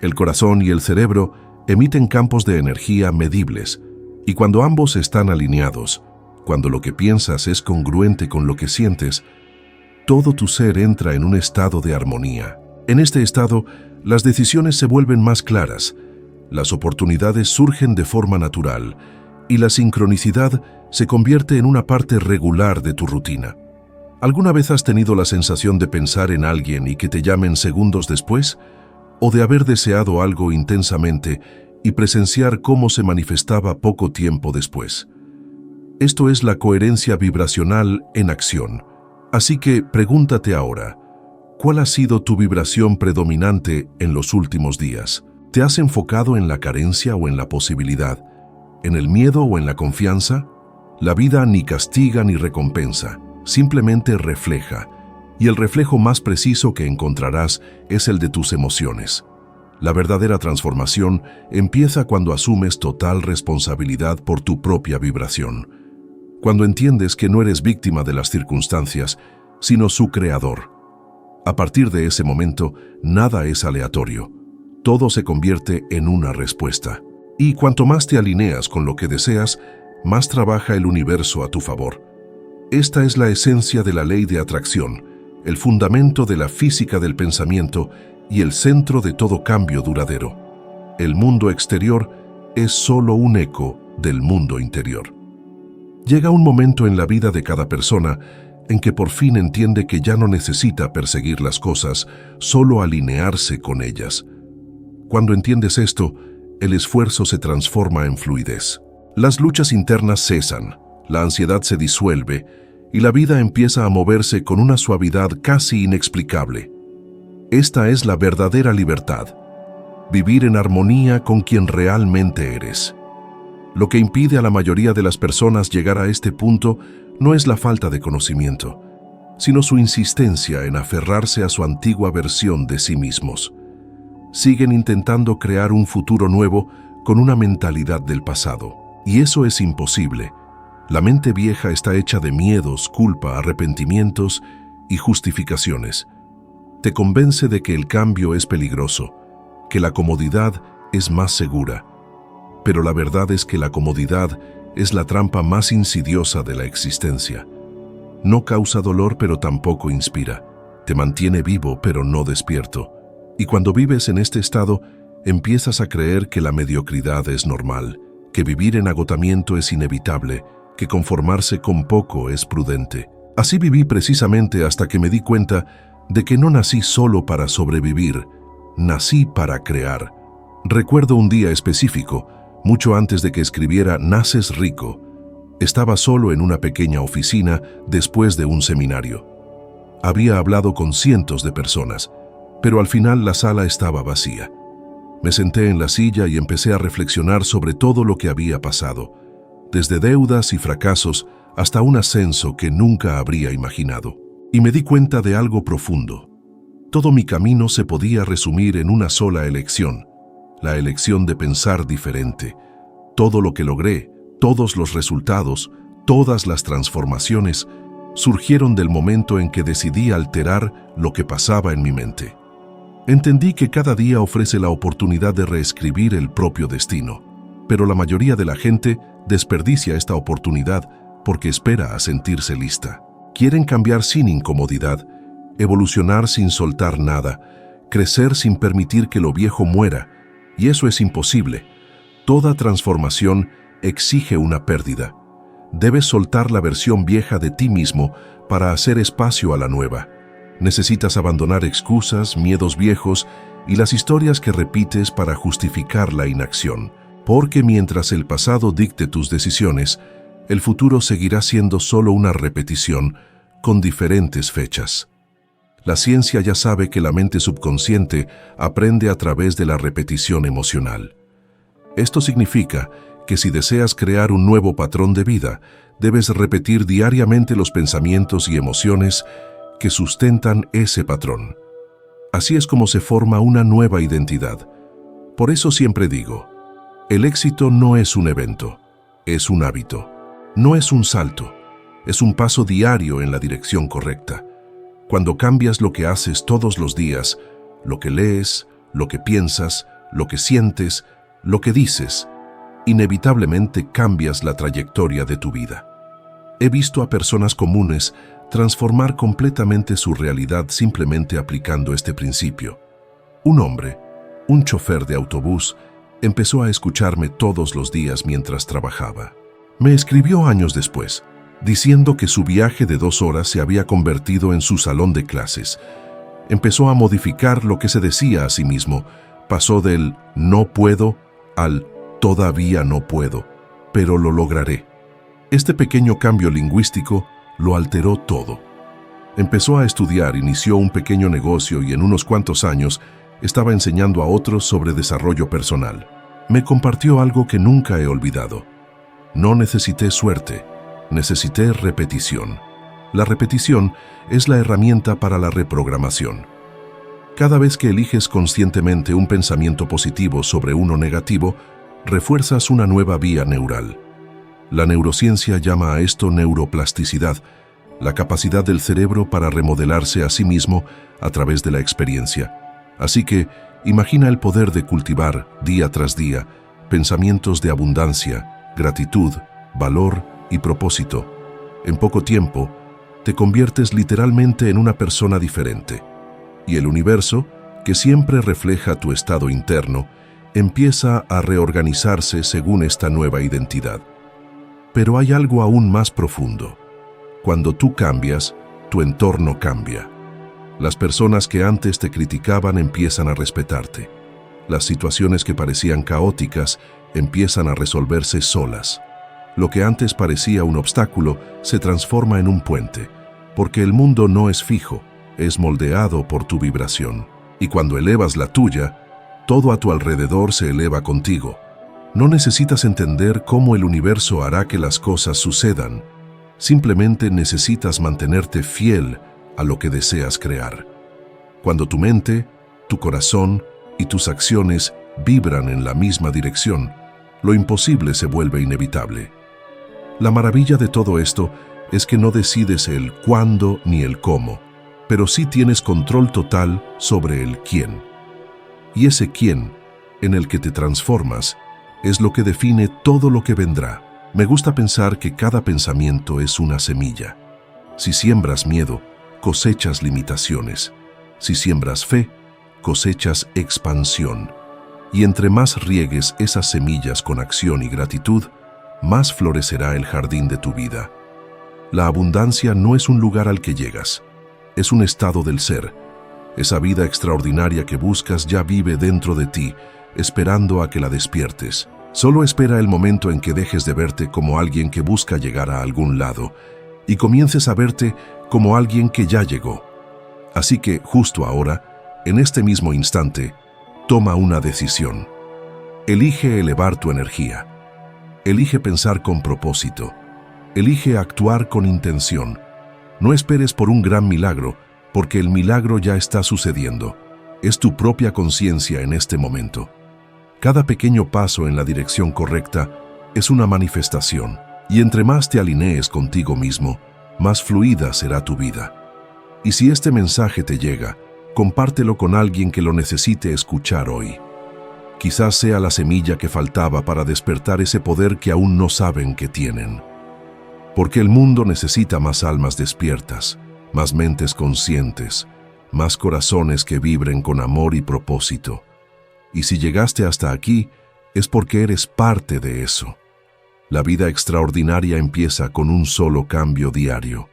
El corazón y el cerebro emiten campos de energía medibles, y cuando ambos están alineados, cuando lo que piensas es congruente con lo que sientes, todo tu ser entra en un estado de armonía. En este estado, las decisiones se vuelven más claras, las oportunidades surgen de forma natural y la sincronicidad se convierte en una parte regular de tu rutina. ¿Alguna vez has tenido la sensación de pensar en alguien y que te llamen segundos después? ¿O de haber deseado algo intensamente y presenciar cómo se manifestaba poco tiempo después? Esto es la coherencia vibracional en acción. Así que pregúntate ahora, ¿cuál ha sido tu vibración predominante en los últimos días? ¿Te has enfocado en la carencia o en la posibilidad? ¿En el miedo o en la confianza? La vida ni castiga ni recompensa, simplemente refleja, y el reflejo más preciso que encontrarás es el de tus emociones. La verdadera transformación empieza cuando asumes total responsabilidad por tu propia vibración, cuando entiendes que no eres víctima de las circunstancias, sino su creador. A partir de ese momento, nada es aleatorio. Todo se convierte en una respuesta. Y cuanto más te alineas con lo que deseas, más trabaja el universo a tu favor. Esta es la esencia de la ley de atracción, el fundamento de la física del pensamiento y el centro de todo cambio duradero. El mundo exterior es solo un eco del mundo interior. Llega un momento en la vida de cada persona en que por fin entiende que ya no necesita perseguir las cosas, solo alinearse con ellas. Cuando entiendes esto, el esfuerzo se transforma en fluidez. Las luchas internas cesan, la ansiedad se disuelve y la vida empieza a moverse con una suavidad casi inexplicable. Esta es la verdadera libertad, vivir en armonía con quien realmente eres. Lo que impide a la mayoría de las personas llegar a este punto no es la falta de conocimiento, sino su insistencia en aferrarse a su antigua versión de sí mismos. Siguen intentando crear un futuro nuevo con una mentalidad del pasado, y eso es imposible. La mente vieja está hecha de miedos, culpa, arrepentimientos y justificaciones. Te convence de que el cambio es peligroso, que la comodidad es más segura. Pero la verdad es que la comodidad es la trampa más insidiosa de la existencia. No causa dolor, pero tampoco inspira. Te mantiene vivo, pero no despierto. Y cuando vives en este estado, empiezas a creer que la mediocridad es normal, que vivir en agotamiento es inevitable, que conformarse con poco es prudente. Así viví precisamente hasta que me di cuenta de que no nací solo para sobrevivir, nací para crear. Recuerdo un día específico, mucho antes de que escribiera Naces rico. Estaba solo en una pequeña oficina después de un seminario. Había hablado con cientos de personas, pero al final la sala estaba vacía. Me senté en la silla y empecé a reflexionar sobre todo lo que había pasado, desde deudas y fracasos hasta un ascenso que nunca habría imaginado. Y me di cuenta de algo profundo. Todo mi camino se podía resumir en una sola elección, la elección de pensar diferente. Todo lo que logré, todos los resultados, todas las transformaciones, surgieron del momento en que decidí alterar lo que pasaba en mi mente. Entendí que cada día ofrece la oportunidad de reescribir el propio destino, pero la mayoría de la gente desperdicia esta oportunidad porque espera a sentirse lista. Quieren cambiar sin incomodidad, evolucionar sin soltar nada, crecer sin permitir que lo viejo muera, y eso es imposible. Toda transformación exige una pérdida. Debes soltar la versión vieja de ti mismo para hacer espacio a la nueva. Necesitas abandonar excusas, miedos viejos y las historias que repites para justificar la inacción, porque mientras el pasado dicte tus decisiones, el futuro seguirá siendo solo una repetición con diferentes fechas. La ciencia ya sabe que la mente subconsciente aprende a través de la repetición emocional. Esto significa que si deseas crear un nuevo patrón de vida, debes repetir diariamente los pensamientos y emociones que sustentan ese patrón. Así es como se forma una nueva identidad. Por eso siempre digo, el éxito no es un evento, es un hábito. No es un salto, es un paso diario en la dirección correcta. Cuando cambias lo que haces todos los días, lo que lees, lo que piensas, lo que sientes, lo que dices, inevitablemente cambias la trayectoria de tu vida. He visto a personas comunes transformar completamente su realidad simplemente aplicando este principio. Un hombre, un chofer de autobús, empezó a escucharme todos los días mientras trabajaba. Me escribió años después, diciendo que su viaje de 2 horas se había convertido en su salón de clases. Empezó a modificar lo que se decía a sí mismo. Pasó del no puedo al todavía no puedo, pero lo lograré. Este pequeño cambio lingüístico lo alteró todo. Empezó a estudiar, inició un pequeño negocio y en unos cuantos años estaba enseñando a otros sobre desarrollo personal. Me compartió algo que nunca he olvidado. No necesité suerte, Necesité repetición. La repetición es la herramienta para la reprogramación. Cada vez que eliges conscientemente un pensamiento positivo sobre uno negativo, refuerzas una nueva vía neural. La neurociencia llama a esto neuroplasticidad, la capacidad del cerebro para remodelarse a sí mismo a través de la experiencia. Así que, imagina el poder de cultivar, día tras día, pensamientos de abundancia, gratitud, valor y propósito. En poco tiempo, te conviertes literalmente en una persona diferente. Y el universo, que siempre refleja tu estado interno, empieza a reorganizarse según esta nueva identidad. Pero hay algo aún más profundo. Cuando tú cambias, tu entorno cambia. Las personas que antes te criticaban empiezan a respetarte. Las situaciones que parecían caóticas empiezan a resolverse solas. Lo que antes parecía un obstáculo se transforma en un puente, porque el mundo no es fijo, es moldeado por tu vibración. Y cuando elevas la tuya, todo a tu alrededor se eleva contigo. No necesitas entender cómo el universo hará que las cosas sucedan. Simplemente necesitas mantenerte fiel a lo que deseas crear. Cuando tu mente, tu corazón y tus acciones vibran en la misma dirección, lo imposible se vuelve inevitable. La maravilla de todo esto es que no decides el cuándo ni el cómo, pero sí tienes control total sobre el quién. Y ese quién, en el que te transformas, es lo que define todo lo que vendrá. Me gusta pensar que cada pensamiento es una semilla. Si siembras miedo, cosechas limitaciones. Si siembras fe, cosechas expansión. Y entre más riegues esas semillas con acción y gratitud, más florecerá el jardín de tu vida. La abundancia no es un lugar al que llegas, es un estado del ser. Esa vida extraordinaria que buscas ya vive dentro de ti, esperando a que la despiertes. Solo espera el momento en que dejes de verte como alguien que busca llegar a algún lado y comiences a verte como alguien que ya llegó. Así que, justo ahora, en este mismo instante, toma una decisión. Elige elevar tu energía. Elige pensar con propósito. Elige actuar con intención. No esperes por un gran milagro, porque el milagro ya está sucediendo. Es tu propia conciencia en este momento. Cada pequeño paso en la dirección correcta es una manifestación, y entre más te alinees contigo mismo, más fluida será tu vida. Y si este mensaje te llega, compártelo con alguien que lo necesite escuchar hoy. Quizás sea la semilla que faltaba para despertar ese poder que aún no saben que tienen. Porque el mundo necesita más almas despiertas, más mentes conscientes, más corazones que vibren con amor y propósito. Y si llegaste hasta aquí, es porque eres parte de eso. La vida extraordinaria empieza con un solo cambio diario,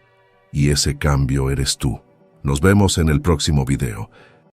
y ese cambio eres tú. Nos vemos en el próximo video.